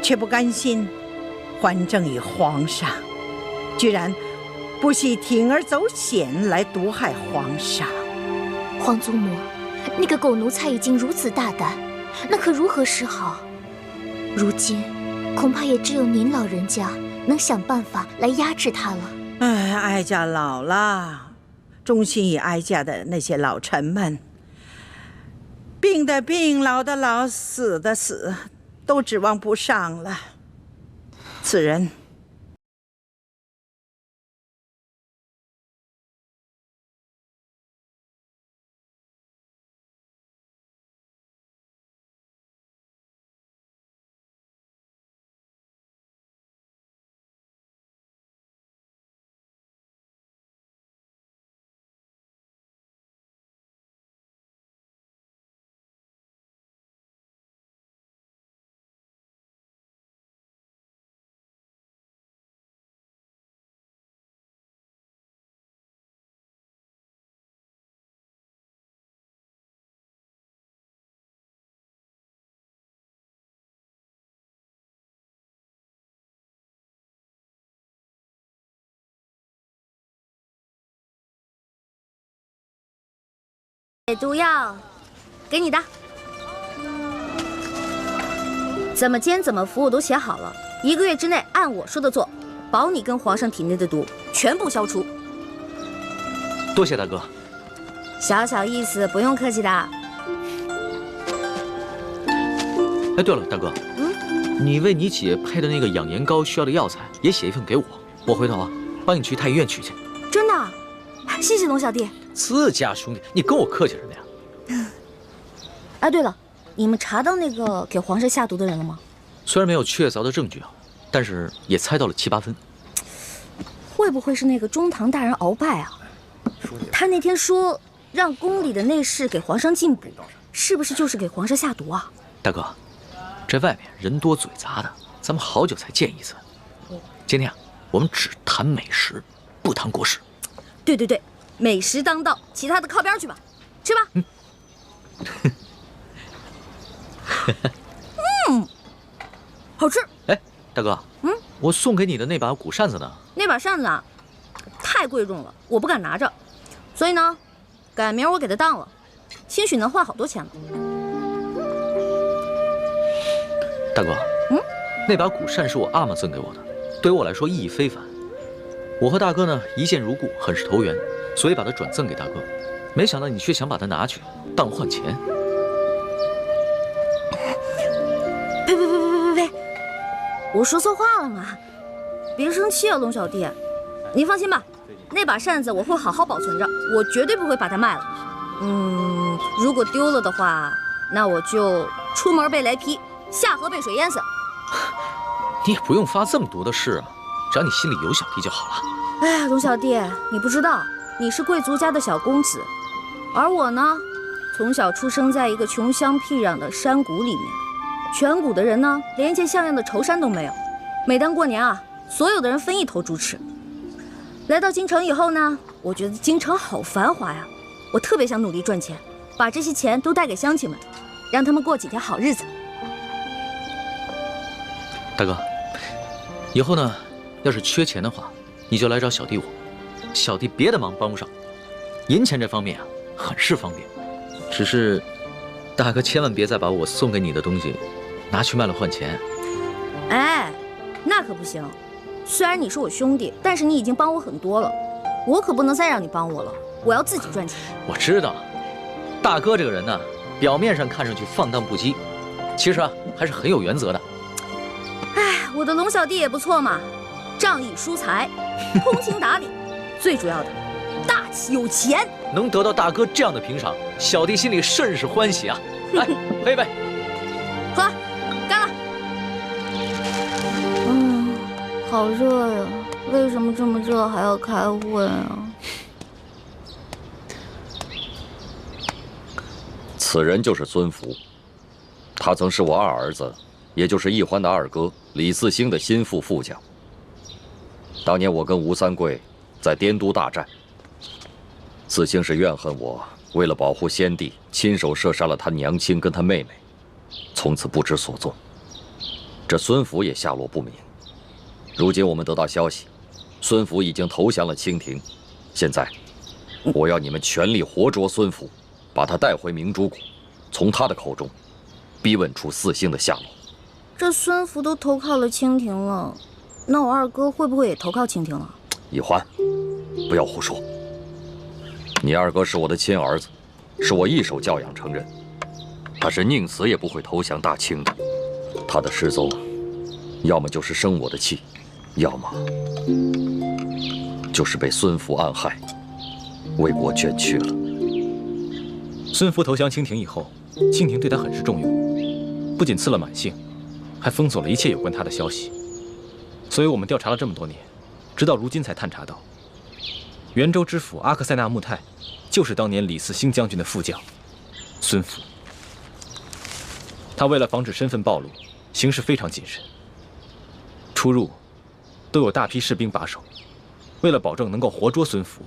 却不甘心还政于皇上，居然不惜铤而走险来毒害皇上。皇祖母，那个狗奴才已经如此大胆，那可如何是好？如今恐怕也只有您老人家能想办法来压制他了。哎，哀家老了，忠心于哀家的那些老臣们，病的病，老的老，死的死，都指望不上了。此人毒药，给你的。怎么煎怎么服我都写好了，1个月之内按我说的做，保你跟皇上体内的毒全部消除。多谢大哥。小小意思，不用客气的。哎，对了，大哥，你为你姐配的那个养颜膏需要的药材也写一份给我，我回头帮你去太医院取去。真的？谢谢龙小弟。自家兄弟，你跟我客气什么呀？哎，对了，你们查到那个给皇上下毒的人了吗？虽然没有确凿的证据但是也猜到了7、8分。会不会是那个中堂大人鳌拜啊？他那天说让宫里的内侍给皇上进补，是不是就是给皇上下毒啊？大哥，这外面人多嘴杂的，咱们好久才见一次。今天我们只谈美食，不谈国事。对对对，美食当道，其他的靠边去吧，吃吧。好吃。哎，大哥，我送给你的那把古扇子呢？那把扇子啊，太贵重了，我不敢拿着，所以呢，改明儿我给它当了，兴许能换好多钱呢。大哥，那把古扇是我阿玛赠给我的，对于我来说意义非凡。我和大哥呢一见如故，很是投缘，所以把它转赠给大哥。没想到你却想把它拿去当换钱。呸！我说错话了嘛，别生气啊，龙小弟。您放心吧，那把扇子我会好好保存着，我绝对不会把它卖了。如果丢了的话，那我就出门被雷劈，下河被水淹死。你也不用发这么毒的誓啊，只要你心里有小弟就好了。哎呀，龙小弟，你不知道，你是贵族家的小公子，而我呢，从小出生在一个穷乡僻壤的山谷里面，全谷的人呢，连一件像样的绸衫都没有。每当过年啊，所有的人分一头猪吃。来到京城以后呢，我觉得京城好繁华呀，我特别想努力赚钱，把这些钱都带给乡亲们，让他们过几天好日子。大哥，以后呢，要是缺钱的话，你就来找小弟我，小弟别的忙帮不上，银钱这方面很是方便。只是，大哥千万别再把我送给你的东西拿去卖了换钱。哎，那可不行。虽然你是我兄弟，但是你已经帮我很多了，我可不能再让你帮我了，我要自己赚钱。我知道，大哥这个人呢，表面上看上去放荡不羁，其实还是很有原则的。哎，我的龙小弟也不错嘛，仗义疏财，通情达理，最主要的，大气有钱。能得到大哥这样的评赏，小弟心里甚是欢喜啊！来，喝一杯。喝，干了。好热呀！为什么这么热还要开会啊？此人就是孙福，他曾是我二儿子，也就是奕欢的二哥李四星的心腹副将。当年我跟吴三桂在滇都大战，四星是怨恨我为了保护先帝，亲手射杀了他娘亲跟他妹妹，从此不知所踪。这孙福也下落不明。如今我们得到消息，孙福已经投降了清廷。现在，我要你们全力活捉孙福，把他带回明珠谷，从他的口中逼问出四星的下落。这孙福都投靠了清廷了，那我二哥会不会也投靠清廷了？奕欢，不要胡说。你二哥是我的亲儿子，是我一手教养成人，他是宁死也不会投降大清的。他的失踪，要么就是生我的气，要么就是被孙福暗害，为国捐躯了。孙福投降清廷以后，清廷对他很是重用，不仅赐了满姓，还封锁了一切有关他的消息。所以我们调查了这么多年，直到如今才探查到，元州知府阿克塞纳木泰就是当年李四星将军的副将孙福。他为了防止身份暴露，行事非常谨慎，出入都有大批士兵把守。为了保证能够活捉孙福，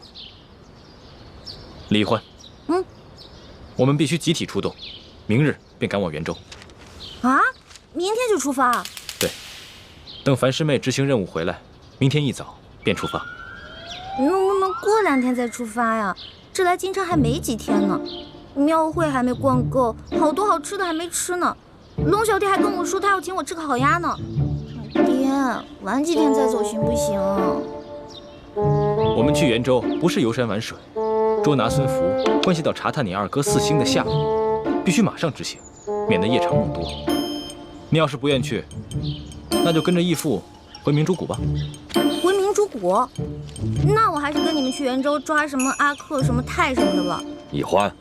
李欢，我们必须集体出动，明日便赶往元州。啊，明天就出发？对，等樊师妹执行任务回来，明天一早便出发。能不能过2天再出发呀？这来京城还没几天呢，庙会还没逛够，好多好吃的还没吃呢。龙小弟还跟我说他要请我吃烤鸭呢。爹，晚几天再走行不行？我们去元州不是游山玩水，捉拿孙福关系到查探你二哥四星的下落，必须马上执行，免得夜长梦多。你要是不愿去，那就跟着义父回明珠谷吧。回明珠谷？那我还是跟你们去元州抓什么阿克、什么泰什么的吧。奕欢，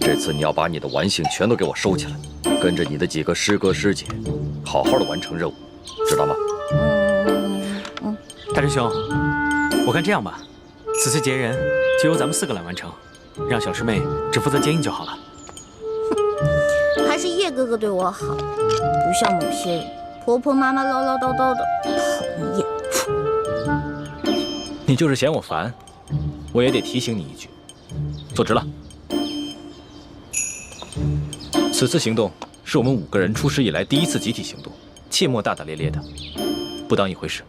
这次你要把你的玩性全都给我收起来，跟着你的几个师哥师姐，好好的完成任务，知道吗？大师兄，我看这样吧，此次劫人就由咱们4个来完成，让小师妹只负责接应就好了。还是叶哥哥对我好，不像某些人婆婆妈妈唠唠叨叨的，讨厌。你就是嫌我烦，我也得提醒你一句，坐直了。此次行动是我们5个人出师以来第一次集体行动，切莫大大咧咧的，不当一回事。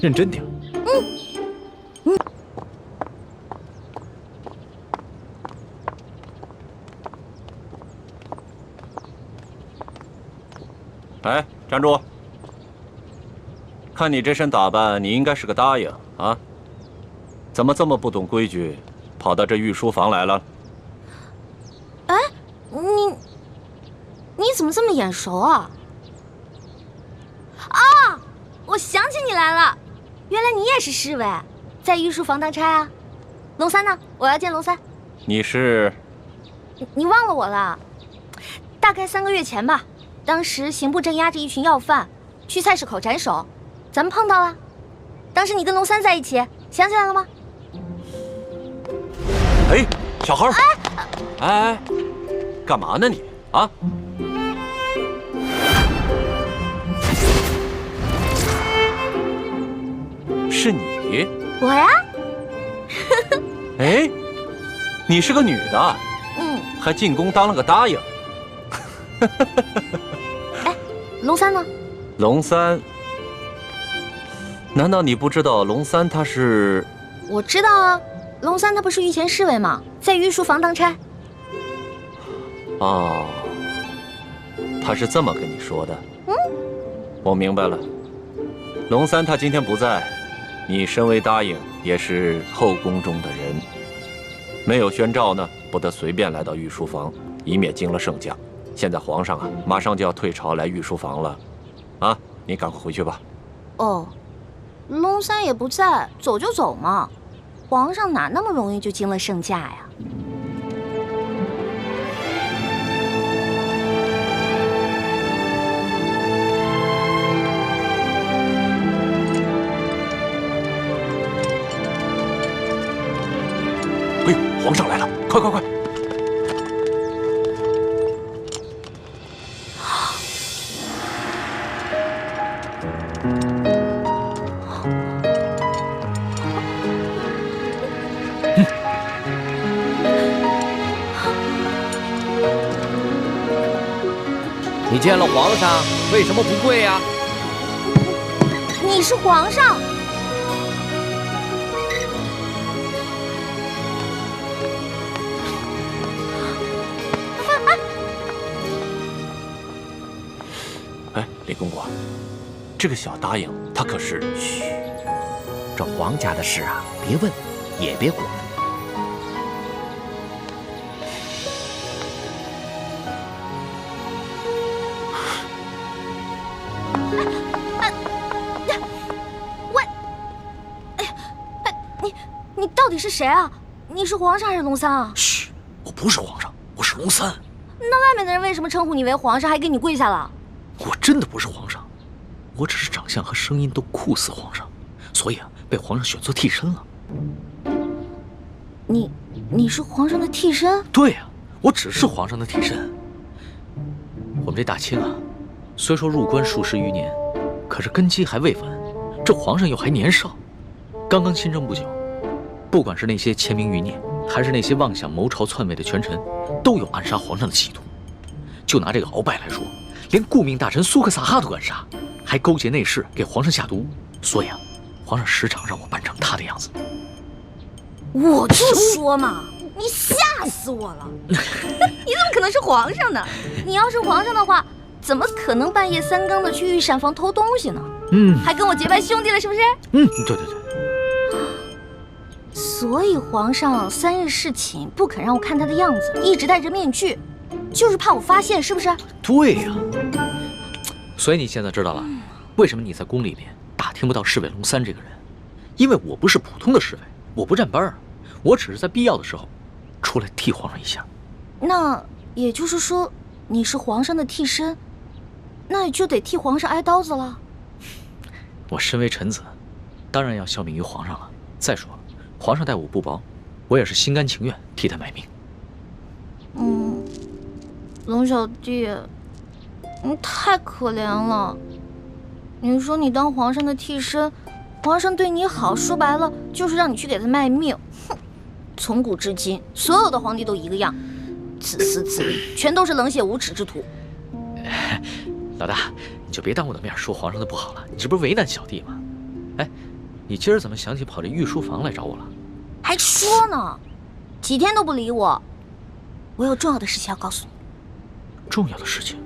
认真点。哎，站住！看你这身打扮，你应该是个答应啊？怎么这么不懂规矩，跑到这御书房来了？哎，你怎么这么眼熟啊？啊，我想起你来了，原来你也是侍卫，在御书房当差啊。龙三呢？我要见龙三。你是？你忘了我了？大概3个月前吧。当时刑部正押着一群要犯，去菜市口斩首，咱们碰到了。当时你跟龙三在一起，想起来了吗？哎，小孩儿，哎，干嘛呢你啊？是你？我呀？哎，你是个女的，还进宫当了个答应。哎，龙三呢？龙三？难道你不知道龙三他是？我知道啊，龙三他不是御前侍卫吗？在御书房当差。哦，他是这么跟你说的。我明白了。龙三他今天不在，你身为答应，也是后宫中的人，没有宣诏呢，不得随便来到御书房，以免惊了圣驾。现在皇上啊，马上就要退朝来御书房了，啊，你赶快回去吧。哦，龙三也不在，走就走嘛。皇上哪那么容易就惊了圣驾呀？哎呦，皇上来了！快快快！你见了皇上，为什么不跪呀？你是皇上。哎，李公公，这个小答应他可是……嘘，这皇家的事啊，别问，也别管。你到底是谁啊？你是皇上还是龙三啊？嘘，我不是皇上，我是龙三。那外面的人为什么称呼你为皇上，还给你跪下了？我真的不是皇上，我只是长相和声音都酷似皇上，所以啊，被皇上选做替身了。你是皇上的替身？对呀，我只是皇上的替身。我们这大清啊，虽说入关数十余年，可是根基还未稳，这皇上又还年少，刚刚亲政不久。不管是那些签名余孽，还是那些妄想谋朝篡位的权臣，都有暗杀皇上的企图。就拿这个鳌拜来说，连顾命大臣苏克萨哈都敢杀，还勾结内侍给皇上下毒。所以啊，皇上时常让我扮成他的样子。我就说嘛，你吓死我了！你怎么可能是皇上呢？你要是皇上的话，怎么可能半夜三更的去御膳房偷东西呢？还跟我结拜兄弟了，是不是？对对对。所以皇上3日侍寝不肯让我看他的样子，一直戴着面具，就是怕我发现，是不是？对呀。所以你现在知道了，为什么你在宫里面打听不到侍卫龙三这个人？因为我不是普通的侍卫，我不站班儿，我只是在必要的时候出来替皇上一下。那也就是说，你是皇上的替身，那也就得替皇上挨刀子了。我身为臣子，当然要效命于皇上了。再说了，皇上待我不薄，我也是心甘情愿替他卖命。龙小弟，你太可怜了。你说你当皇上的替身，皇上对你好，说白了就是让你去给他卖命。哼，从古至今，所有的皇帝都一个样，自私自利，全都是冷血无耻之徒。老大，你就别当我的面说皇上的不好了，你这不是为难小弟吗？哎，你今儿怎么想起跑这御书房来找我了？还说呢，几天都不理我。我有重要的事情要告诉你。重要的事情？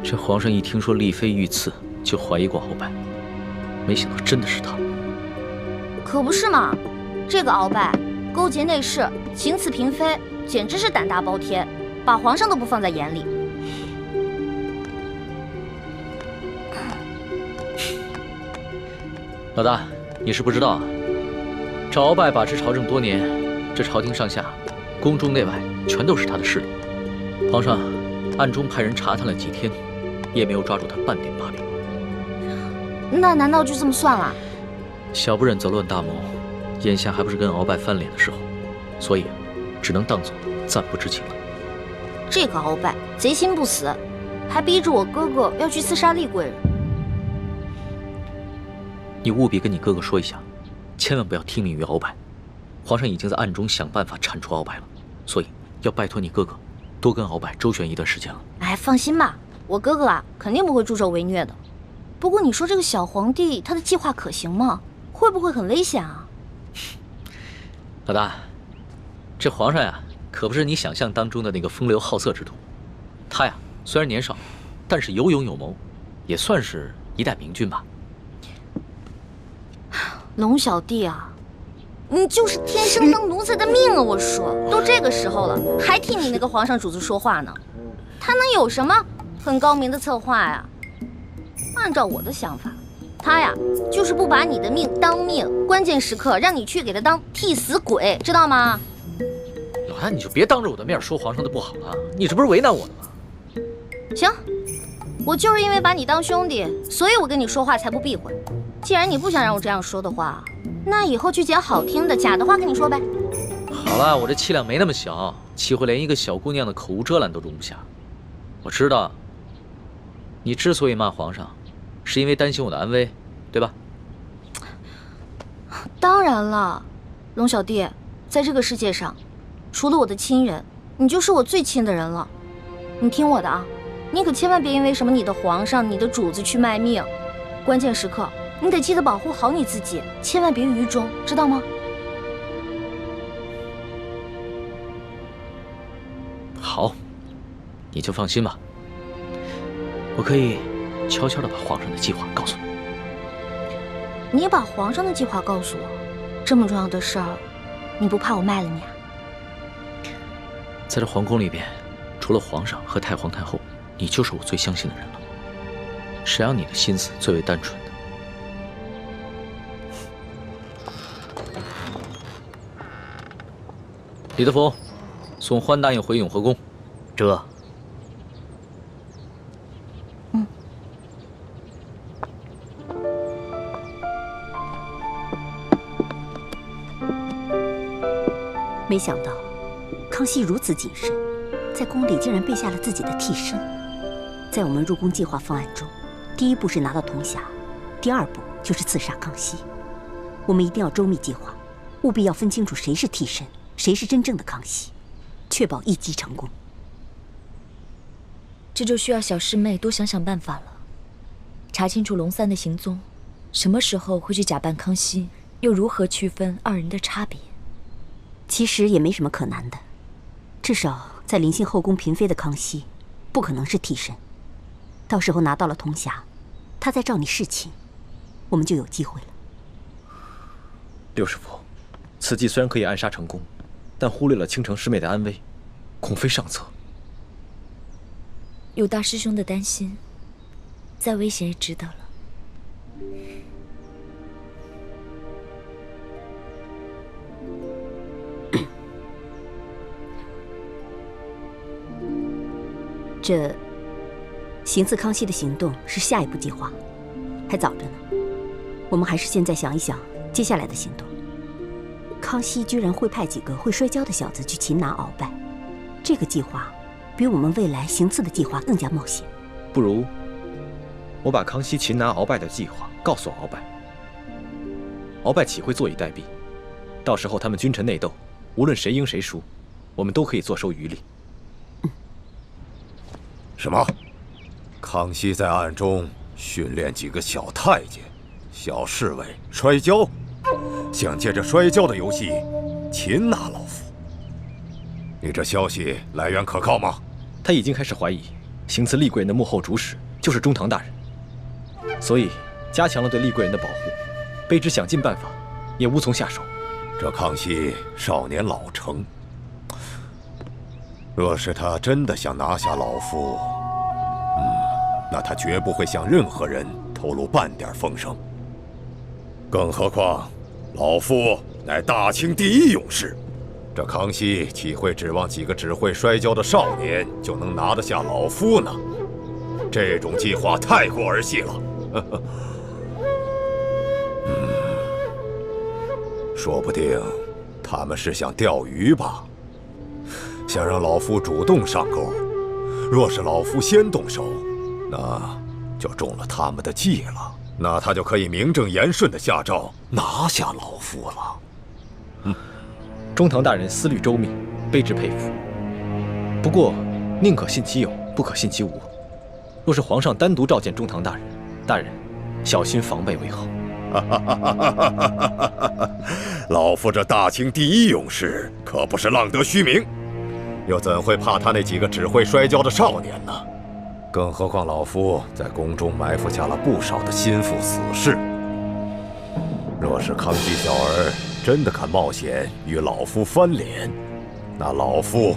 这皇上一听说丽妃遇刺，就怀疑过鳌拜，没想到真的是他。可不是嘛，这个鳌拜勾结内侍，行刺嫔妃，简直是胆大包天，把皇上都不放在眼里。老大，你是不知道啊，这鳌拜把持朝政多年，这朝廷上下、宫中内外全都是他的势力。皇上暗中派人查探了几天，也没有抓住他半点把柄。那难道就这么算了？小不忍则乱大谋，眼下还不是跟鳌拜翻脸的时候，所以只能当作暂不知情了。这个鳌拜贼心不死，还逼着我哥哥要去刺杀厉贵人。你务必跟你哥哥说一下，千万不要听命于鳌拜。皇上已经在暗中想办法铲除鳌拜了，所以要拜托你哥哥多跟鳌拜周旋一段时间了。哎，放心吧，我哥哥啊肯定不会助纣为虐的。不过你说这个小皇帝他的计划可行吗？会不会很危险啊？老大，这皇上呀，可不是你想象当中的那个风流好色之徒。他呀虽然年少，但是有勇有谋，也算是一代明君吧。龙小弟啊，你就是天生当奴才的命啊！我说，都这个时候了，还替你那个皇上主子说话呢，他能有什么很高明的策划呀？按照我的想法，他呀就是不把你的命当命，关键时刻让你去给他当替死鬼，知道吗？老安，你就别当着我的面说皇上的不好了，你这不是为难我了吗？行，我就是因为把你当兄弟，所以我跟你说话才不避讳。既然你不想让我这样说的话，那以后就捡好听的假的话跟你说呗。好了，我这气量没那么小，气会连一个小姑娘的口无遮拦都容不下。我知道，你之所以骂皇上，是因为担心我的安危，对吧？当然了，龙小弟，在这个世界上，除了我的亲人，你就是我最亲的人了。你听我的啊，你可千万别因为什么你的皇上、你的主子去卖命，关键时刻你得记得保护好你自己，千万别于衷，知道吗？好，你就放心吧，我可以悄悄地把皇上的计划告诉你。你把皇上的计划告诉我，这么重要的事儿，你不怕我卖了你啊？在这皇宫里边，除了皇上和太皇太后，你就是我最相信的人了。谁让你的心思最为单纯的？李德福，送欢答应回永和宫。这。没想到，康熙如此谨慎，在宫里竟然备下了自己的替身。在我们入宫计划方案中，第一步是拿到铜匣，第二步就是刺杀康熙。我们一定要周密计划，务必要分清楚谁是替身，谁是真正的康熙，确保一击成功。这就需要小师妹多想想办法了，查清楚龙三的行踪，什么时候会去假扮康熙，又如何区分二人的差别？其实也没什么可难的，至少在临幸后宫嫔妃的康熙，不可能是替身。到时候拿到了铜匣，他再召你侍寝，我们就有机会了。六师傅，此计虽然可以暗杀成功，但忽略了倾城师妹的安危，恐非上策。有大师兄的担心，再危险也值得了。这行刺康熙的行动是下一步计划，还早着呢。我们还是现在想一想接下来的行动。康熙居然会派几个会摔跤的小子去擒拿鳌拜，这个计划比我们未来行刺的计划更加冒险。不如我把康熙擒拿鳌拜的计划告诉鳌拜，鳌拜岂会坐以待毙？到时候他们君臣内斗，无论谁赢谁输，我们都可以坐收渔利。什么？康熙在暗中训练几个小太监、小侍卫摔跤，想借着摔跤的游戏擒拿老夫。你这消息来源可靠吗？他已经开始怀疑行刺厉贵人的幕后主使就是中堂大人，所以加强了对厉贵人的保护。卑职想尽办法，也无从下手。这康熙少年老成，若是他真的想拿下老夫，那他绝不会向任何人透露半点风声。更何况，老夫乃大清第一勇士，这康熙岂会指望几个只会摔跤的少年就能拿得下老夫呢？这种计划太过儿戏了。说不定他们是想钓鱼吧，想让老夫主动上钩。若是老夫先动手，那就中了他们的计了。那他就可以名正言顺地下诏拿下老夫了。中堂大人思虑周密，卑职佩服。不过，宁可信其有，不可信其无。若是皇上单独召见中堂大人，大人小心防备为好。老夫这大清第一勇士可不是浪得虚名，又怎会怕他那几个只会摔跤的少年呢？更何况老夫在宫中埋伏下了不少的心腹死士。若是康熙小儿真的敢冒险与老夫翻脸，那老夫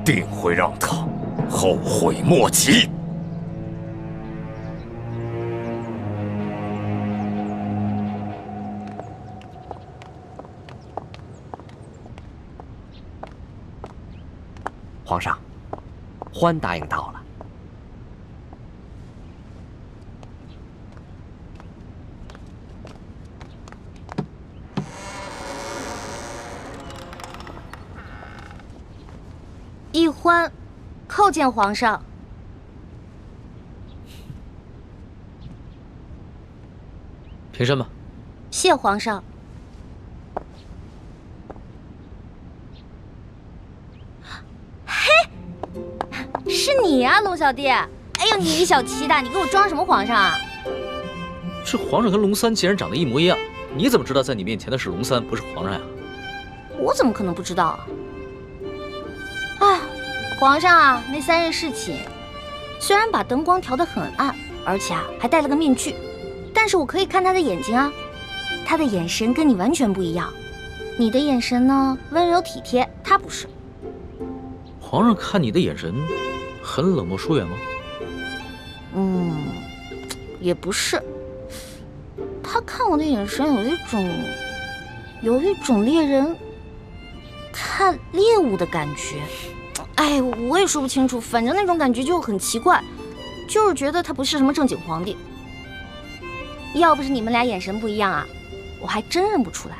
定会让他后悔莫及。皇上，欢答应到了。奕欢，叩见皇上。平身吧。谢皇上。嘿，是你呀，龙小弟！哎呦，你一小气的，你给我装什么皇上啊？这皇上跟龙三竟然长得一模一样，你怎么知道在你面前的是龙三，不是皇上呀？我怎么可能不知道啊？哎，皇上啊，那3日侍寝，虽然把灯光调得很暗，而且还戴了个面具，但是我可以看他的眼睛啊，他的眼神跟你完全不一样。你的眼神呢，温柔体贴，他不是。皇上看你的眼神很冷漠疏远吗？也不是。他看我的眼神有一种猎人看猎物的感觉。哎，我也说不清楚，反正那种感觉就很奇怪，就是觉得他不是什么正经皇帝。要不是你们俩眼神不一样啊，我还真认不出来。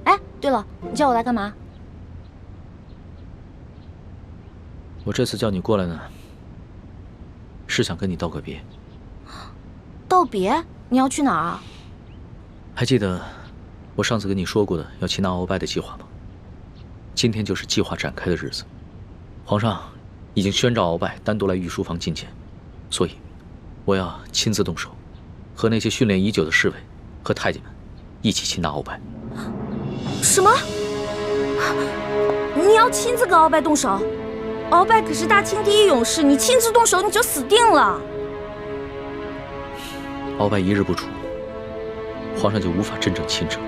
哎，对了，你叫我来干嘛？我这次叫你过来呢，是想跟你道个别。道别？你要去哪儿啊？还记得我上次跟你说过的要擒拿鳌拜的计划吗？今天就是计划展开的日子。皇上已经宣召鳌拜单独来御书房觐见，所以我要亲自动手，和那些训练已久的侍卫和太监们一起擒拿鳌拜。什么？你要亲自跟鳌拜动手？鳌拜可是大清第一勇士，你亲自动手你就死定了。鳌拜一日不出，皇上就无法真正亲政。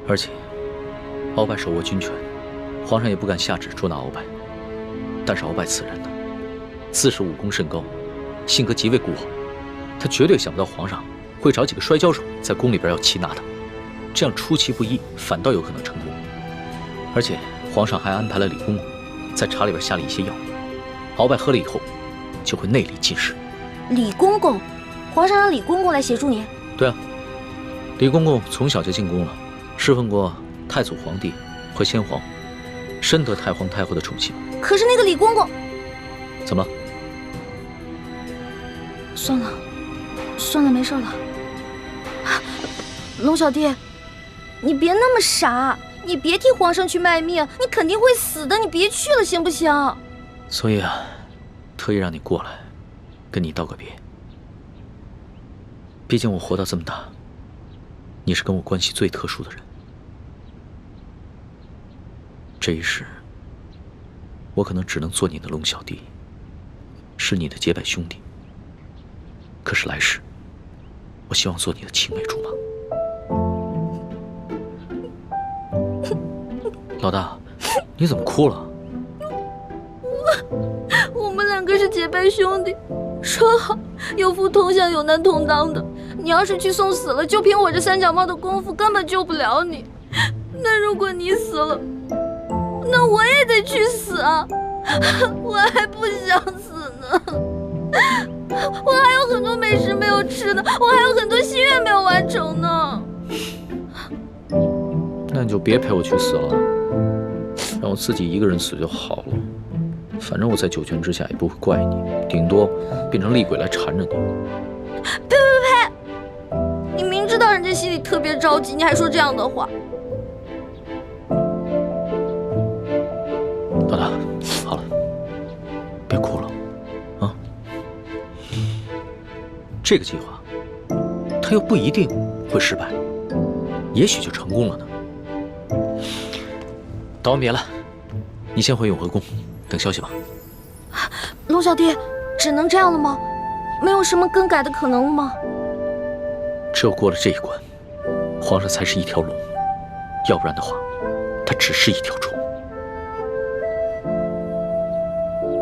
而且鳌拜手握军权，皇上也不敢下旨捉拿鳌拜。但是鳌拜此人呢，自恃武功甚高，性格极为孤傲，他绝对想不到皇上会找几个摔跤手在宫里边要擒拿他，这样出其不意，反倒有可能成功。而且皇上还安排了李公公在茶里边下了一些药，鳌拜喝了以后就会内力尽失。李公公，皇上让李公公来协助你？对啊，李公公从小就进宫了，侍奉过太祖皇帝和先皇，深得太皇太后的宠幸。可是那个李公公，怎么了？算了，没事了。龙小弟，你别那么傻，你别替皇上去卖命，你肯定会死的，你别去了，行不行？所以啊，特意让你过来，跟你道个别。毕竟我活到这么大，你是跟我关系最特殊的人。这一世，我可能只能做你的龙小弟，是你的结拜兄弟。可是来世，我希望做你的青梅竹马。老大，你怎么哭了？我们两个是结拜兄弟，说好有福同享，有难同当的。你要是去送死了，就凭我这三脚猫的功夫，根本救不了你。那如果你死了，那我也得去死啊！我还不想死呢，我还有很多美食没有吃呢，我还有很多心愿没有完成呢。那你就别陪我去死了，让我自己一个人死就好了。反正我在九泉之下也不会怪你，顶多变成厉鬼来缠着你。呸！你明知道人家心里特别着急，你还说这样的话。老大，好了，别哭了，啊！这个计划，它又不一定会失败，也许就成功了呢。道完别了，你先回永和宫，等消息吧。龙小弟，只能这样了吗？没有什么更改的可能了吗？只有过了这一关，皇上才是一条龙，要不然的话，他只是一条虫。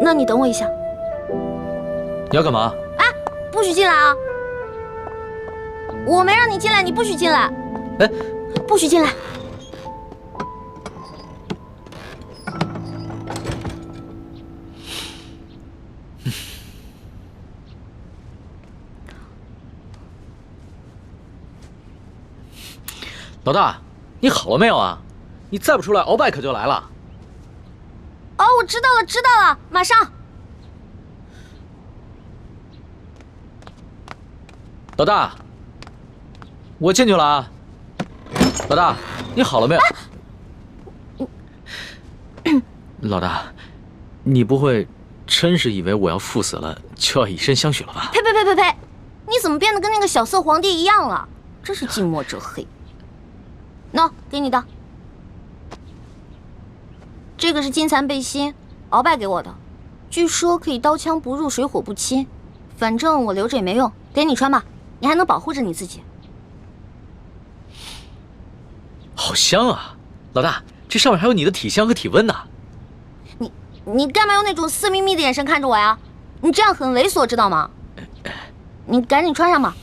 那你等我一下。你要干嘛？哎，不许进来啊！我没让你进来，你不许进来。哎，不许进来。老大，你好了没有啊？你再不出来，鳌拜可就来了。哦，我知道了，知道了，马上。老大，我进去了啊。老大，你好了没有？老大，你不会真是以为我要赴死了就要以身相许了吧？呸呸呸呸呸！你怎么变得跟那个小色皇帝一样了？真是近墨者黑。喏，给你的。这个是金蚕背心，鳌拜给我的，据说可以刀枪不入，水火不侵。反正我留着也没用，给你穿吧，你还能保护着你自己。好香啊，老大，这上面还有你的体香和体温呢。你干嘛用那种色眯眯的眼神看着我呀？你这样很猥琐，知道吗？你赶紧穿上吧，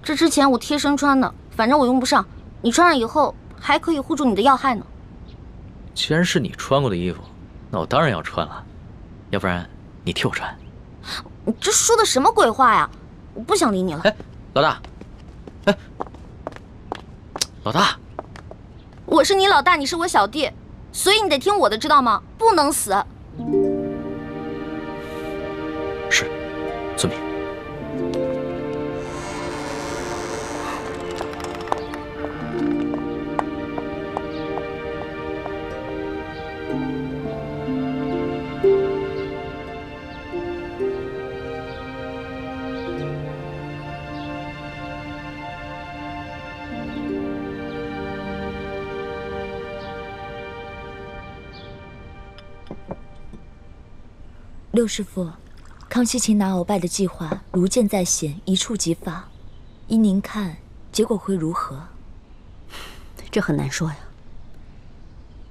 这之前我贴身穿的，反正我用不上，你穿上以后还可以护住你的要害呢。既然是你穿过的衣服，那我当然要穿了，要不然你替我穿。你这说的什么鬼话呀？我不想理你了。哎，老大，哎，老大，我是你老大，你是我小弟，所以你得听我的，知道吗？不能死。是，遵命。六师傅，康熙擒拿鳌拜的计划如箭在弦，一触即发。依您看，结果会如何？这很难说呀。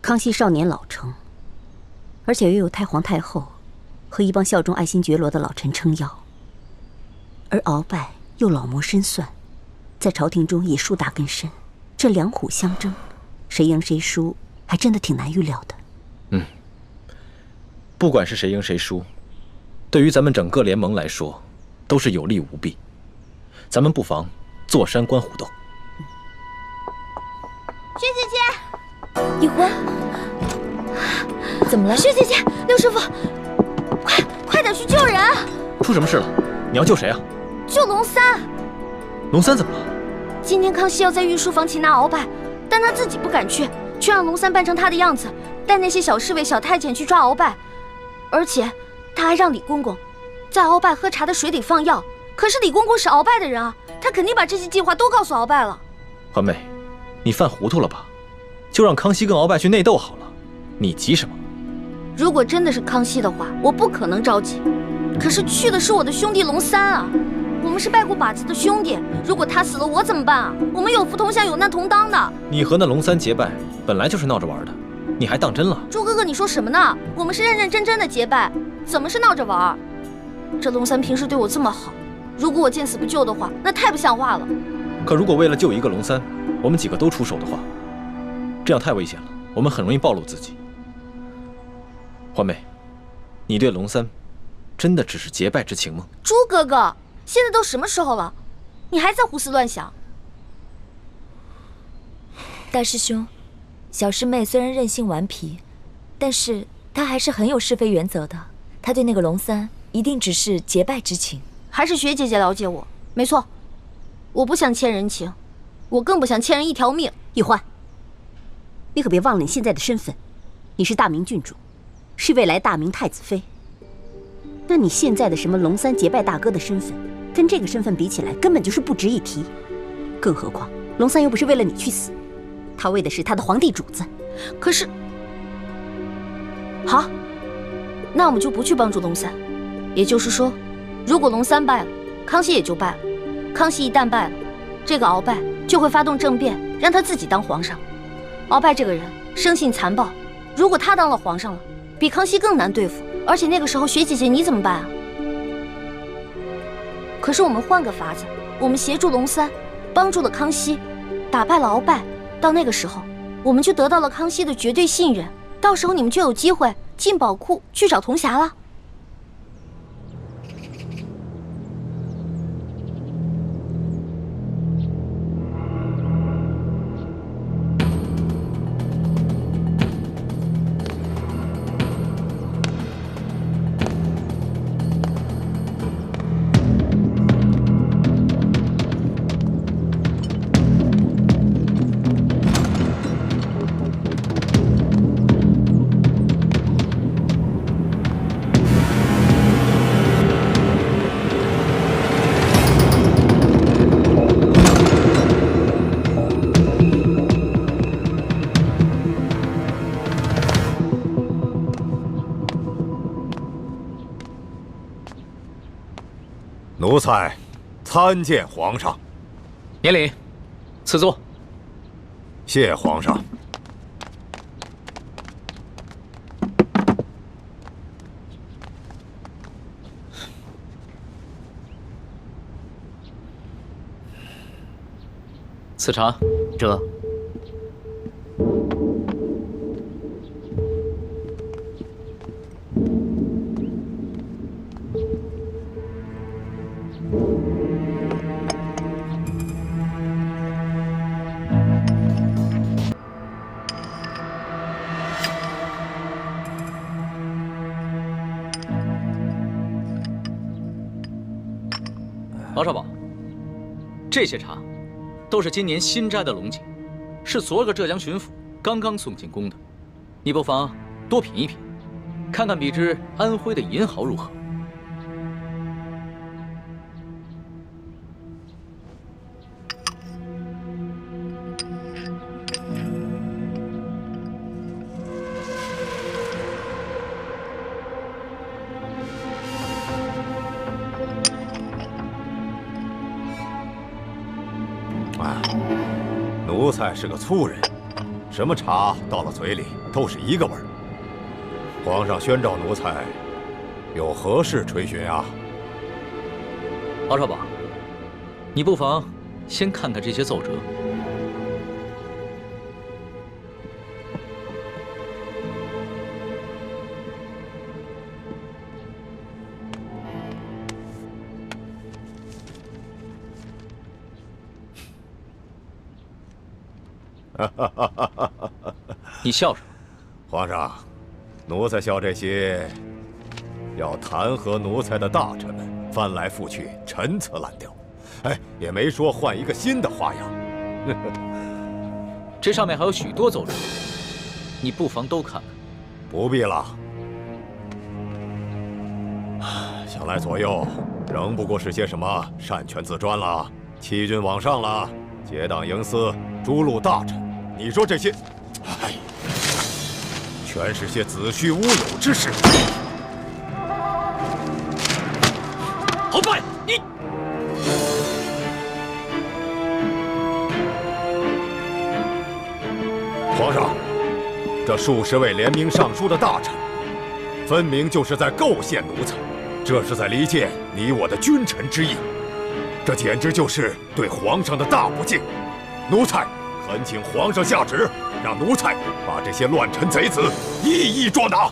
康熙少年老成，而且又有太皇太后和一帮效忠爱新觉罗的老臣撑腰，而鳌拜又老谋深算，在朝廷中也树大根深，这两虎相争，谁赢谁输，还真的挺难预料的。不管是谁赢谁输，对于咱们整个联盟来说，都是有利无弊。咱们不妨坐山观虎斗。薛姐姐，一欢，怎么了？薛姐姐，六师傅，快点去救人！出什么事了？你要救谁啊？救龙三。龙三怎么了？今天康熙要在御书房擒拿鳌拜，但他自己不敢去，却让龙三扮成他的样子，带那些小侍卫、小太监去抓鳌拜。而且他还让李公公在鳌拜喝茶的水里放药。可是李公公是鳌拜的人啊，他肯定把这些计划都告诉鳌拜了。环妹，你犯糊涂了吧？就让康熙跟鳌拜去内斗好了，你急什么？如果真的是康熙的话，我不可能着急。可是去的是我的兄弟龙三啊，我们是拜过把子的兄弟，如果他死了，我怎么办啊？我们有福同享，有难同当的。你和那龙三结拜，本来就是闹着玩的，你还当真了？朱哥哥，你说什么呢？我们是认认真真的结拜，怎么是闹着玩？这龙三平时对我这么好，如果我见死不救的话，那太不像话了。可如果为了救一个龙三，我们几个都出手的话，这样太危险了，我们很容易暴露自己。环妹，你对龙三真的只是结拜之情吗？朱哥哥，现在都什么时候了，你还在胡思乱想？大师兄，小师妹虽然任性顽皮，但是她还是很有是非原则的。她对那个龙三一定只是结拜之情。还是薛姐姐了解我，没错，我不想欠人情，我更不想欠人一条命。玉欢，你可别忘了你现在的身份，你是大明郡主，是未来大明太子妃。那你现在的什么龙三结拜大哥的身份，跟这个身份比起来，根本就是不值一提。更何况龙三又不是为了你去死，他为的是他的皇帝主子。可是，好，那我们就不去帮助龙三。也就是说，如果龙三败了，康熙也就败了。康熙一旦败了，这个鳌拜就会发动政变，让他自己当皇上。鳌拜这个人生性残暴，如果他当了皇上了，比康熙更难对付。而且那个时候，雪姐姐你怎么办啊？可是我们换个法子，我们协助龙三，帮助了康熙，打败了鳌拜。到那个时候，我们就得到了康熙的绝对信任。到时候你们就有机会进宝库去找铜匣了。奴才参见皇上。免礼，赐座。谢皇上。此茶。这。王少保，这些茶都是今年新摘的龙井，是昨个浙江巡抚刚刚送进宫的，你不妨多品一品，看看比之安徽的银毫如何？奴才是个粗人，什么茶到了嘴里都是一个味儿。皇上宣召奴才，有何事垂询啊？王少保，你不妨先看看这些奏折。你笑什么？皇上，奴才笑这些要弹劾奴才的大臣们翻来覆去，陈词滥调，哎，也没说换一个新的花样。这上面还有许多奏折，你不妨都看看。不必了，想来左右仍不过是些什么擅权自专了、欺君罔上了、结党营私、诛戮大臣。你说这些，哎，全是些子虚乌有之事。鳌拜，你！皇上，这数十位联名上书的大臣，分明就是在构陷奴才，这是在离间你我的君臣之义，这简直就是对皇上的大不敬。奴才恳请皇上下旨，让奴才把这些乱臣贼子一一捉拿。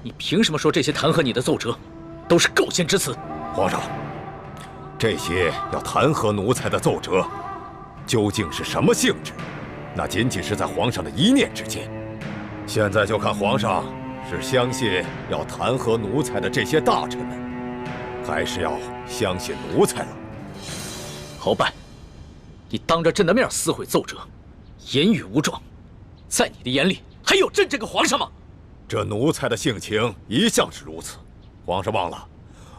你凭什么说这些弹劾你的奏折都是构陷之词？皇上，这些要弹劾奴才的奏折，究竟是什么性质？那仅仅是在皇上的一念之间。现在就看皇上是相信要弹劾奴才的这些大臣们，还是要相信奴才了。鳌拜，你当着朕的面撕毁奏折，言语无状，在你的眼里还有朕这个皇上吗？这奴才的性情一向是如此，皇上忘了，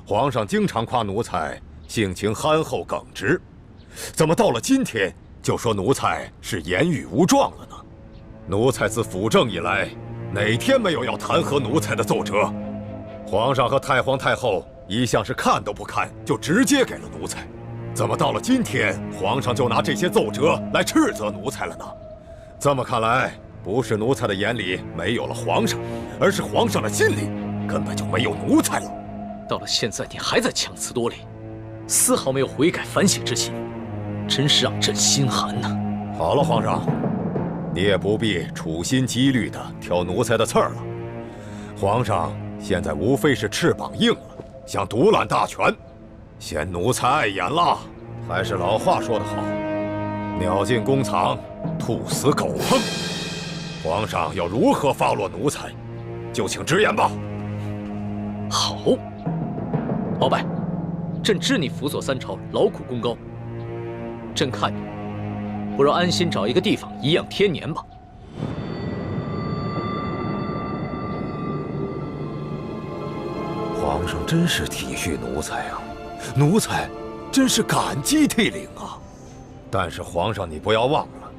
皇上经常夸奴才性情憨厚耿直，怎么到了今天就说奴才是言语无状了呢？奴才自辅政以来，哪天没有要弹劾奴才的奏折？皇上和太皇太后一向是看都不看，就直接给了奴才。怎么到了今天，皇上就拿这些奏折来斥责奴才了呢？这么看来，不是奴才的眼里没有了皇上，而是皇上的心里根本就没有奴才了。到了现在，你还在强词夺理，丝毫没有悔改反省之心，真是让朕心寒呐！好了，皇上，你也不必处心积虑地挑奴才的刺儿了。皇上现在无非是翅膀硬了，想独揽大权，嫌奴才碍眼了。还是老话说得好，鸟进弓藏，兔死狗烹。皇上要如何发落奴才，就请直言吧。好，鳌拜，朕知你辅佐三朝，劳苦功高，朕看你不如安心找一个地方颐养天年吧。皇上真是体恤奴才啊，奴才真是感激涕零啊。但是皇上，你不要忘了，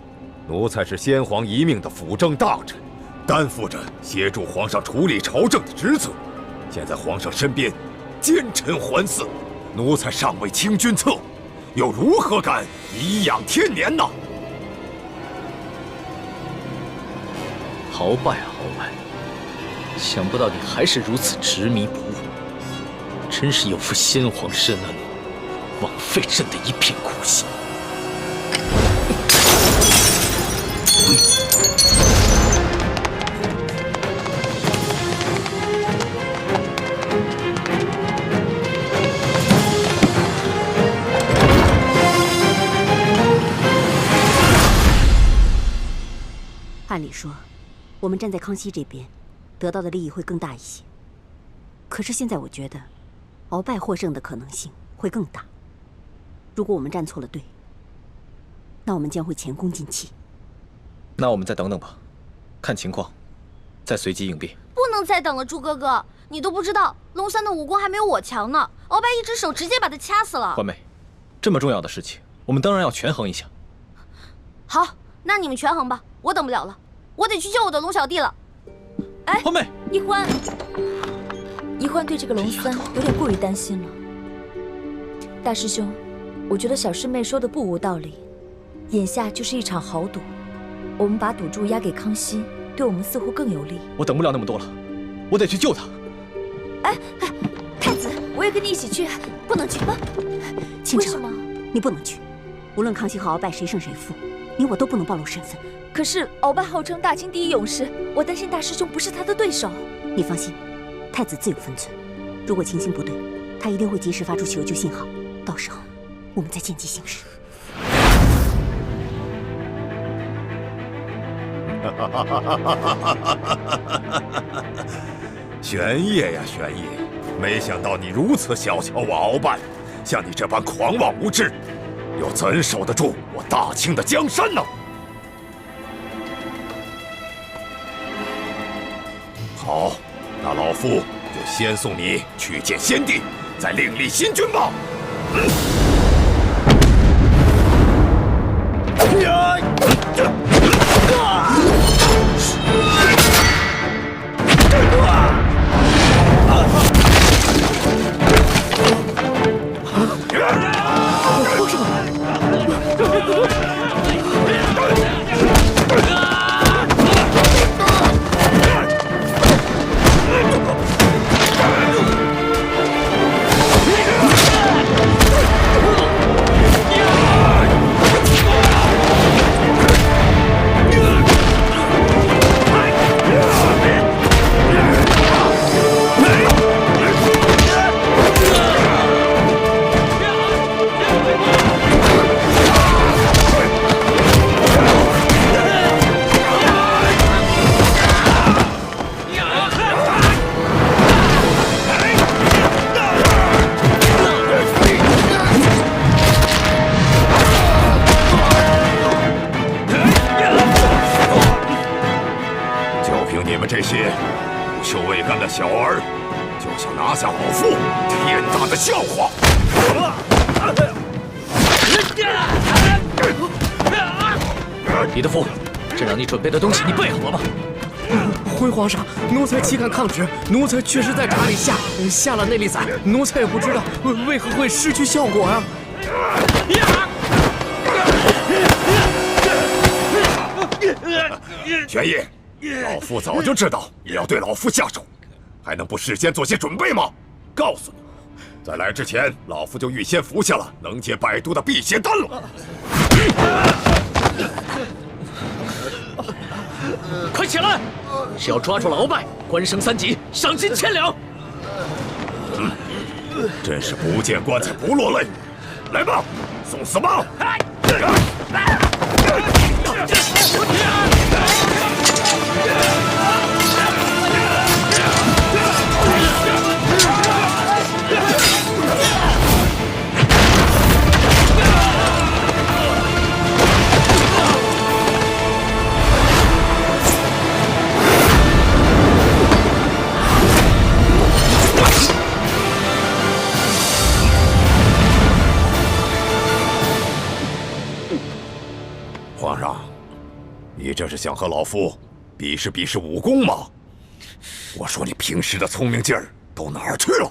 奴才是先皇遗命的辅政大臣，担负着协助皇上处理朝政的职责。现在皇上身边奸臣环伺，奴才尚未清君侧，又如何敢颐养天年呢？鳌拜啊，鳌拜，想不到你还是如此执迷不悟，真是有负先皇深恩，枉费朕的一片苦心。按理说，我们站在康熙这边，得到的利益会更大一些。可是现在我觉得，鳌拜获胜的可能性会更大。如果我们站错了队，那我们将会前功尽弃。那我们再等等吧，看情况，再随机应变。不能再等了，朱哥哥，你都不知道龙三的武功还没有我强呢。鳌拜一只手直接把他掐死了。欢妹，这么重要的事情，我们当然要权衡一下。好，那你们权衡吧，我等不了了，我得去救我的龙小弟了。哎，欢妹，一欢，一欢对这个龙三有点过于担心了。大师兄，我觉得小师妹说的不无道理。眼下就是一场豪赌，我们把赌注押给康熙，对我们似乎更有利。我等不了那么多了，我得去救他。哎，太子，我也跟你一起去。不能去啊！为什么？你不能去。无论康熙和鳌拜谁胜谁负，你我都不能暴露身份。可是鳌拜号称大清第一勇士，我担心大师兄不是他的对手。你放心，太子自有分寸。如果情形不对，他一定会及时发出求救信号，到时候我们再见机行事。玄烨呀，玄烨，没想到你如此小瞧我鳌拜，像你这般狂妄无知，又怎守得住我大清的江山呢？好，那老夫就先送你去见先帝，再另立新君吧。小儿就想拿下老夫，天大的笑话！李德福，朕让你准备的东西你备好了吗？回皇上，奴才岂敢抗旨？奴才确实在茶里下了那粒散，奴才也不知道为何会失去效果呀。玄烨，老夫早就知道你要对老夫下手，还能不事先做些准备吗？告诉你，在来之前，老夫就预先服下了能解百毒的辟邪丹了。快起来！只要抓住了鳌拜，官升3级，赏金1000两。真是不见棺材不落泪。来吧，送死吧！皇上，你这是想和老夫比试比试武功吗？我说你平时的聪明劲儿都哪儿去了？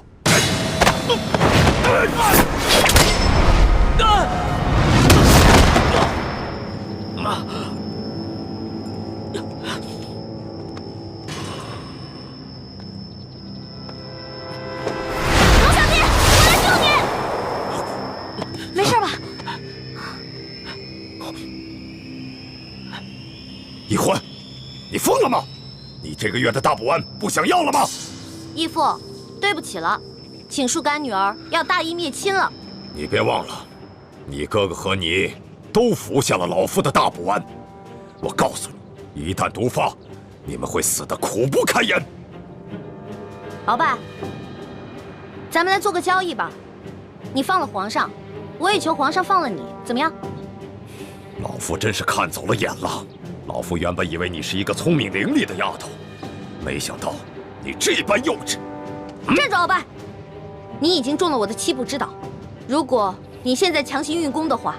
龙小弟，我来救你！没事吧？易欢，你疯了吗？你这个月的大补丸不想要了吗？义父，对不起了，请恕干女儿要大义灭亲了。你别忘了，你哥哥和你都服下了老夫的大补丸。我告诉你，一旦毒发，你们会死得苦不堪言。鳌拜，咱们来做个交易吧，你放了皇上，我也求皇上放了你，怎么样？老夫真是看走了眼了。老夫原本以为你是一个聪明伶俐的丫头，没想到你这般幼稚。站住，鳌拜！你已经中了我的7步之岛，如果你现在强行运功的话，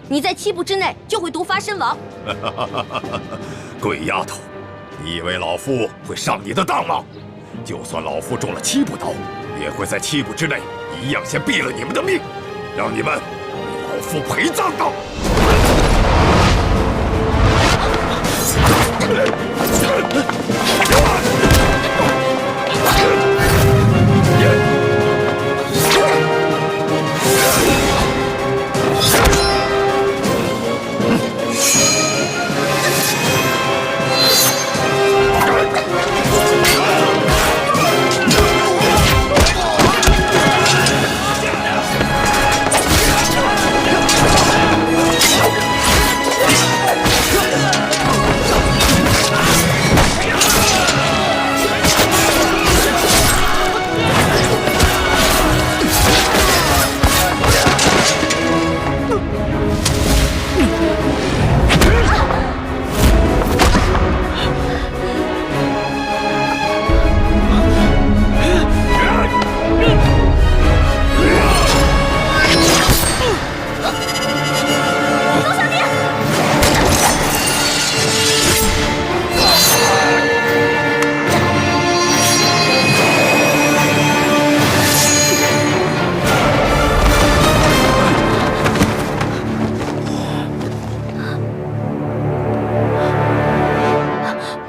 你在7步之内就会毒发身亡。鬼丫头，你以为老夫会上你的当吗？就算老夫中了7步刀，也会在7步之内一样先毙了你们的命，让你们为老夫陪葬的。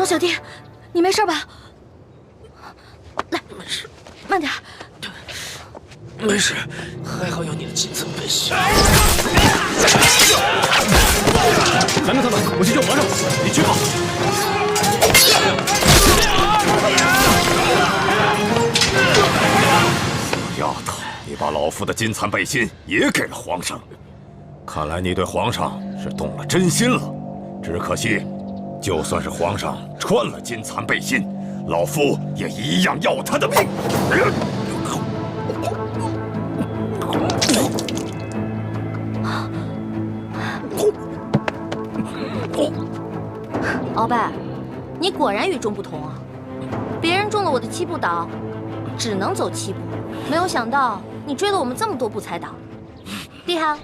小弟，你没事吧？来，没事，慢点。没事，还好有你的金层背心。拦住他们，我去救皇上。你去吧。丫头，你把老夫的金蚕背心也给了皇上，看来你对皇上是动了真心了。只可惜，就算是皇上穿了金蚕背心，老夫也一样要他的命。鳌拜，你果然与众不同啊！别人中了我的7步岛，只能走7步，没有想到你追了我们这么多步才倒，厉害！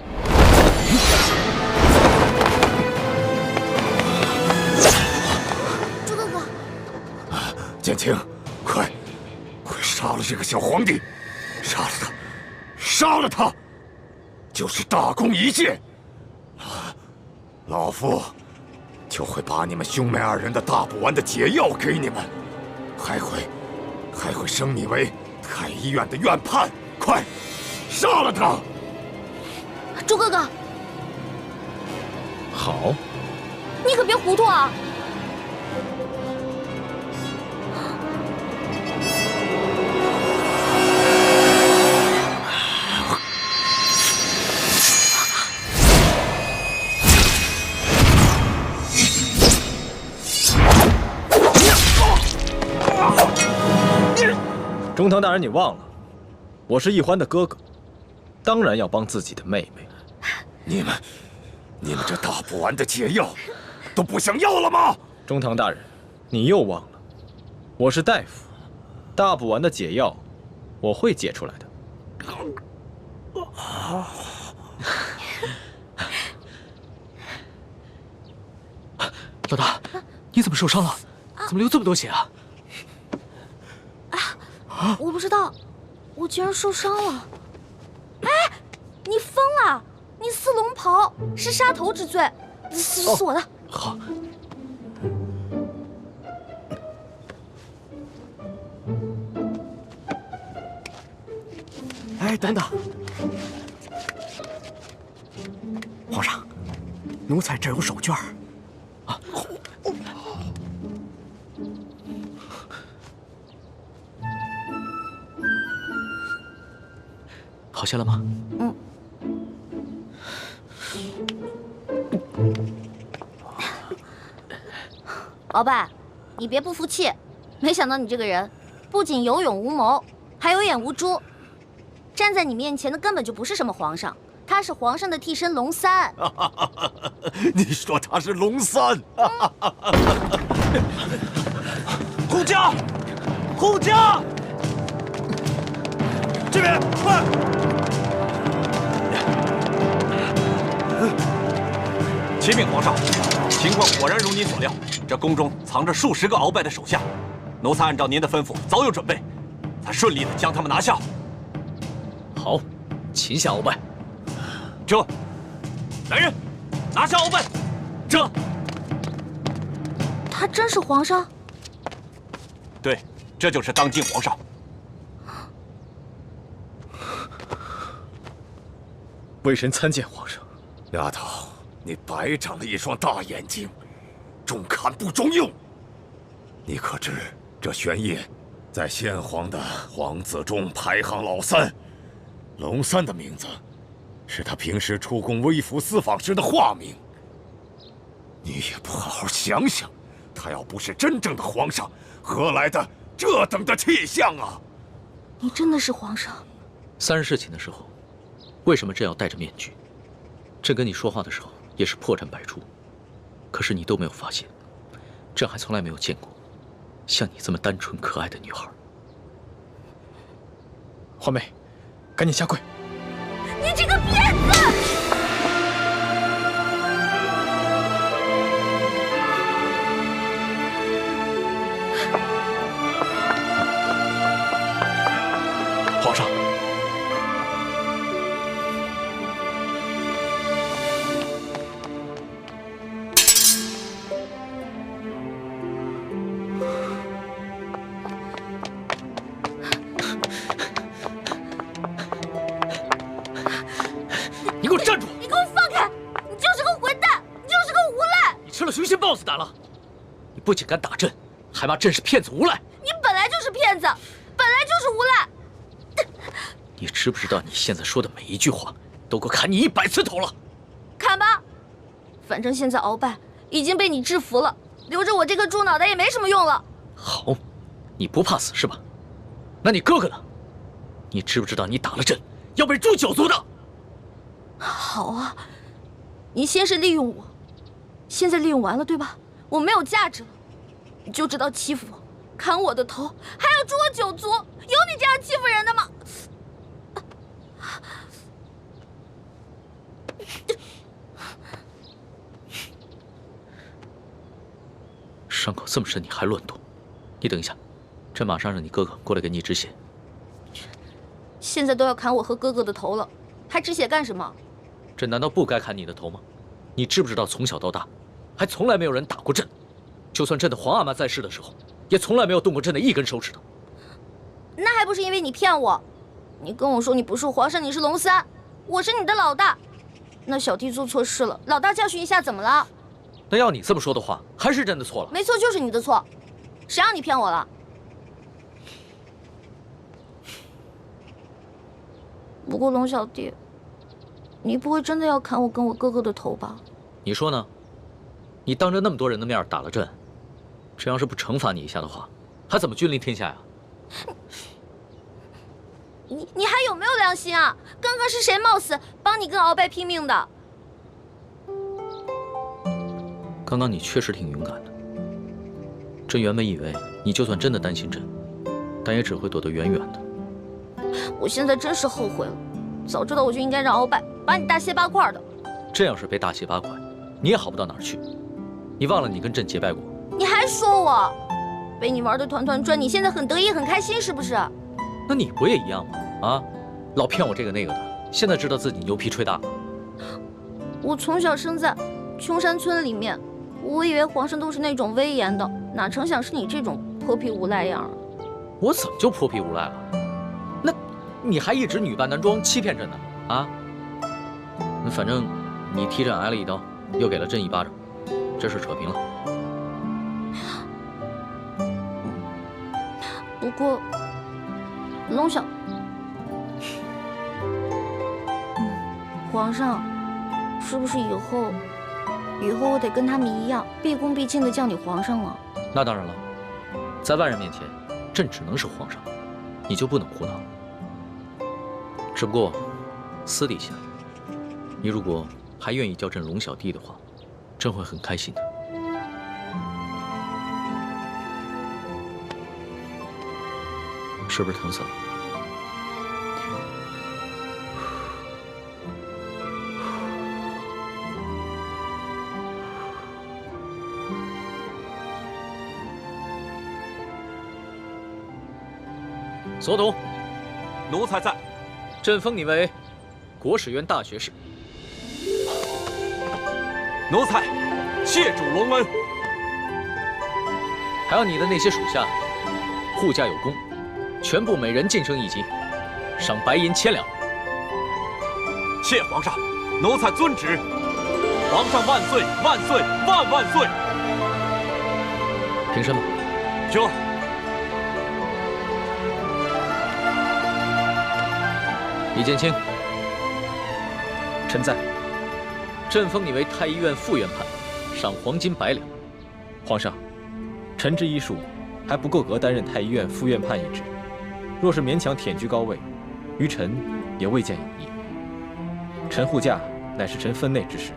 朱哥哥，简青，快杀了这个小皇帝，杀了他，杀了他！就是大功一件，老夫就会把你们兄妹二人的大补丸的解药给你们，还会升你为太医院的院判。快，杀了他！周哥哥，好，你可别糊涂啊！中堂大人，你忘了，我是易欢的哥哥，当然要帮自己的妹妹。你们这大补丸的解药都不想要了吗？中堂大人，你又忘了，我是大夫，大补丸的解药我会解出来的。老大，你怎么受伤了？怎么流这么多血啊？我不知道，我居然受伤了。哎，你疯了！你撕龙袍是杀头之罪，是我的。好。哎，等等，皇上，奴才这儿有手绢儿。好些了吗？嗯。鳌拜，你别不服气，没想到你这个人不仅有勇无谋，还有眼无珠。站在你面前的根本就不是什么皇上，他是皇上的替身龙三。你说他是龙三？护驾，护驾！这边快！启禀皇上，情况果然如您所料，这宫中藏着数十个鳌拜的手下，奴才按照您的吩咐早有准备，才顺利的将他们拿下。好，擒下鳌拜。这，来人，拿下鳌拜。这，他真是皇上？对，这就是当今皇上。微臣参见皇上。丫头，你白长了一双大眼睛，中看不中用。你可知这玄烨在先皇的皇子中排行老三，龙三的名字是他平时出宫微服私访时的化名。你也不好好想想，他要不是真正的皇上，何来的这等的气象啊？你真的是皇上？3日侍寝的时候，为什么朕要戴着面具？朕跟你说话的时候也是破绽百出，可是你都没有发现。朕还从来没有见过像你这么单纯可爱的女孩。华妹，赶紧下跪！你这个骗子！皇上，你给我站住！你给我放开！你就是个混蛋，你就是个无赖！你吃了雄心豹子胆了！你不仅敢打朕，还骂朕是骗子无赖！你本来就是骗子，本来就是无赖！你知不知道你现在说的每一句话都够砍你100次头了？砍吧，反正现在鳌拜已经被你制服了，留着我这个猪脑袋也没什么用了。好，你不怕死是吧？那你哥哥呢？你知不知道你打了朕要被诛9族的？好啊，你先是利用我，现在利用完了对吧？我没有价值了，你就知道欺负我，砍我的头，还要诛我9族，有你这样欺负人的吗？伤口这么深，你还乱动？你等一下，朕马上让你哥哥过来给你止血。现在都要砍我和哥哥的头了，还止血干什么？朕难道不该砍你的头吗？你知不知道从小到大，还从来没有人打过朕，就算朕的皇阿玛在世的时候，也从来没有动过朕的一根手指头。那还不是因为你骗我？你跟我说你不是皇上，你是龙三，我是你的老大。那小弟做错事了，老大教训一下怎么了？那要你这么说的话，还是朕的错了。没错，就是你的错，谁让你骗我了？不过龙小弟，你不会真的要砍我跟我哥哥的头吧？你说呢？你当着那么多人的面打了朕，朕要是不惩罚你一下的话，还怎么君临天下呀？你还有没有良心啊？刚刚是谁冒死帮你跟鳌拜拼命的？刚刚你确实挺勇敢的。朕原本以为你就算真的担心朕，但也只会躲得远远的。我现在真是后悔了，早知道我就应该让鳌拜把你大卸八块的。朕要是被大卸八块，你也好不到哪儿去。你忘了你跟朕结拜过？你还说我被你玩得团团转，你现在很得意很开心是不是？那你不也一样吗？啊，老骗我这个那个的，现在知道自己牛皮吹大了。我从小生在穷山村里面，我以为皇上都是那种威严的，哪成想是你这种泼皮无赖样。我怎么就泼皮无赖了？那你还一直女扮男装欺骗朕呢？啊？那反正你踢朕挨了一刀，又给了朕一巴掌，这事扯平了。不过，龙小，皇上，是不是以后我得跟他们一样，毕恭毕敬的叫你皇上了？那当然了，在外人面前，朕只能是皇上，你就不能胡闹。只不过，私底下，你如果还愿意叫朕龙小弟的话，朕会很开心的。是不是疼死了？索统，奴才在。朕封你为国史院大学士。奴才谢主隆恩。还有你的那些属下，护驾有功，全部每人晋升1级，赏白银1000两。谢皇上，奴才遵旨。皇上万岁万岁万万岁！平身吧。就。李建清，臣在。朕封你为太医院副院判，赏黄金100两。皇上，臣之医术还不够格担任太医院副院判一职，若是勉强忝居高位，于臣也未见有益。臣护驾乃是臣分内之事，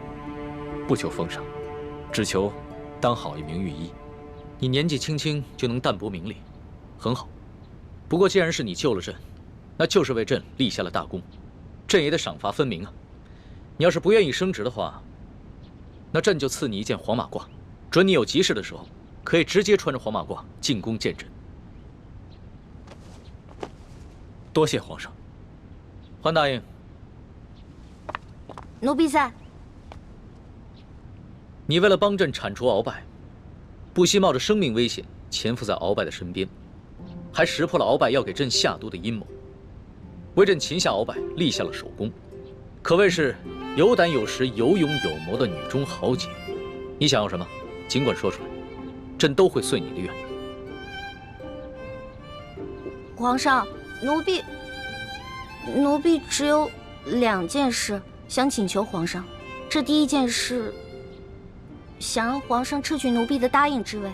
不求封赏，只求当好一名御医。你年纪轻轻就能淡泊名利，很好。不过既然是你救了朕，那就是为朕立下了大功，朕也得赏罚分明啊。你要是不愿意升职的话，那朕就赐你一件黄马褂，准你有急事的时候，可以直接穿着黄马褂进宫见朕。多谢皇上。桓答应。奴婢在。你为了帮朕铲除鳌拜，不惜冒着生命危险潜伏在鳌拜的身边，还识破了鳌拜要给朕下毒的阴谋，为朕擒下鳌拜立下了首功，可谓是有胆有识、有勇有谋的女中豪杰。你想要什么，尽管说出来，朕都会遂你的愿。皇上，奴婢只有2件事想请求皇上。这第一件事，想让皇上撤去奴婢的答应之位。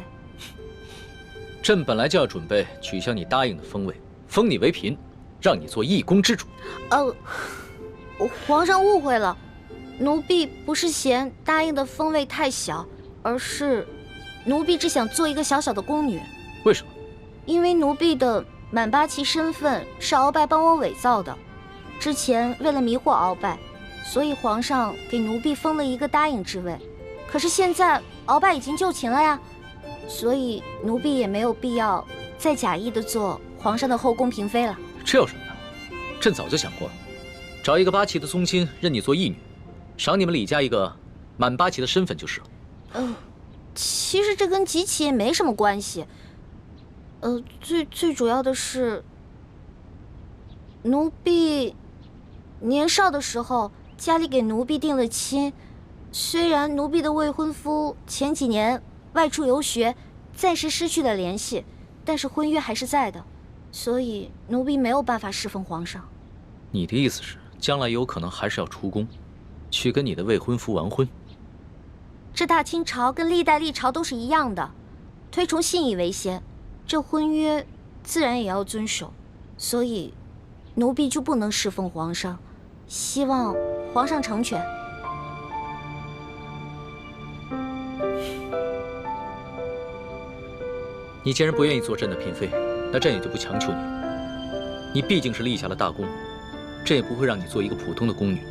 朕本来就要准备取消你答应的封位，封你为嫔，让你做一宫之主。皇上误会了，奴婢不是嫌答应的封位太小，而是奴婢只想做一个小小的宫女。为什么？因为奴婢的满八旗身份是鳌拜帮我伪造的，之前为了迷惑鳌拜，所以皇上给奴婢封了一个答应之位。可是现在鳌拜已经就擒了呀，所以奴婢也没有必要再假意的做皇上的后宫嫔妃了。这有什么的？朕早就想过了，找一个8旗的宗亲认你做义女，赏你们李家一个满八旗的身份就是了。其实这跟几旗也没什么关系。最主要的是，奴婢年少的时候，家里给奴婢定了亲。虽然奴婢的未婚夫前几年外出游学，暂时失去了联系，但是婚约还是在的，所以奴婢没有办法侍奉皇上。你的意思是，将来有可能还是要出宫，去跟你的未婚夫完婚？这大清朝跟历代历朝都是一样的，推崇信义为先，这婚约自然也要遵守，所以奴婢就不能侍奉皇上，希望皇上成全。你既然不愿意做朕的嫔妃，那朕也就不强求你了。你毕竟是立下了大功，朕也不会让你做一个普通的宫女。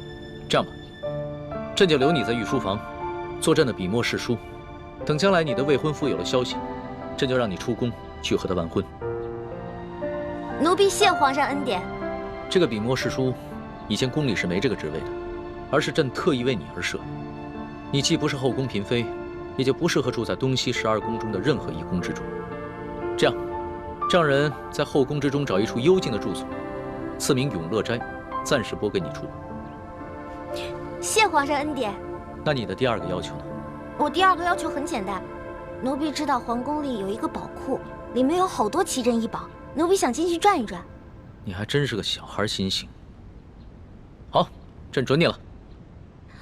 这样吧，朕就留你在御书房，做朕的笔墨侍书。等将来你的未婚夫有了消息，朕就让你出宫去和他完婚。奴婢谢皇上恩典。这个笔墨侍书，以前宫里是没这个职位的，而是朕特意为你而设。你既不是后宫嫔妃，也就不适合住在东西12宫中的任何一宫之中。这样，让人在后宫之中找一处幽静的住所，赐名永乐斋，暂时拨给你住。谢皇上恩典。那你的第2个要求呢？我第2个要求很简单，奴婢知道皇宫里有一个宝库，里面有好多奇珍异宝，奴婢想进去转一转。你还真是个小孩心性。好，朕准你了，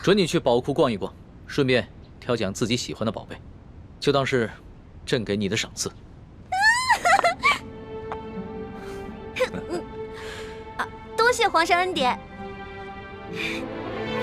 准你去宝库逛一逛，顺便挑几样自己喜欢的宝贝，就当是朕给你的赏赐。多谢皇上恩典。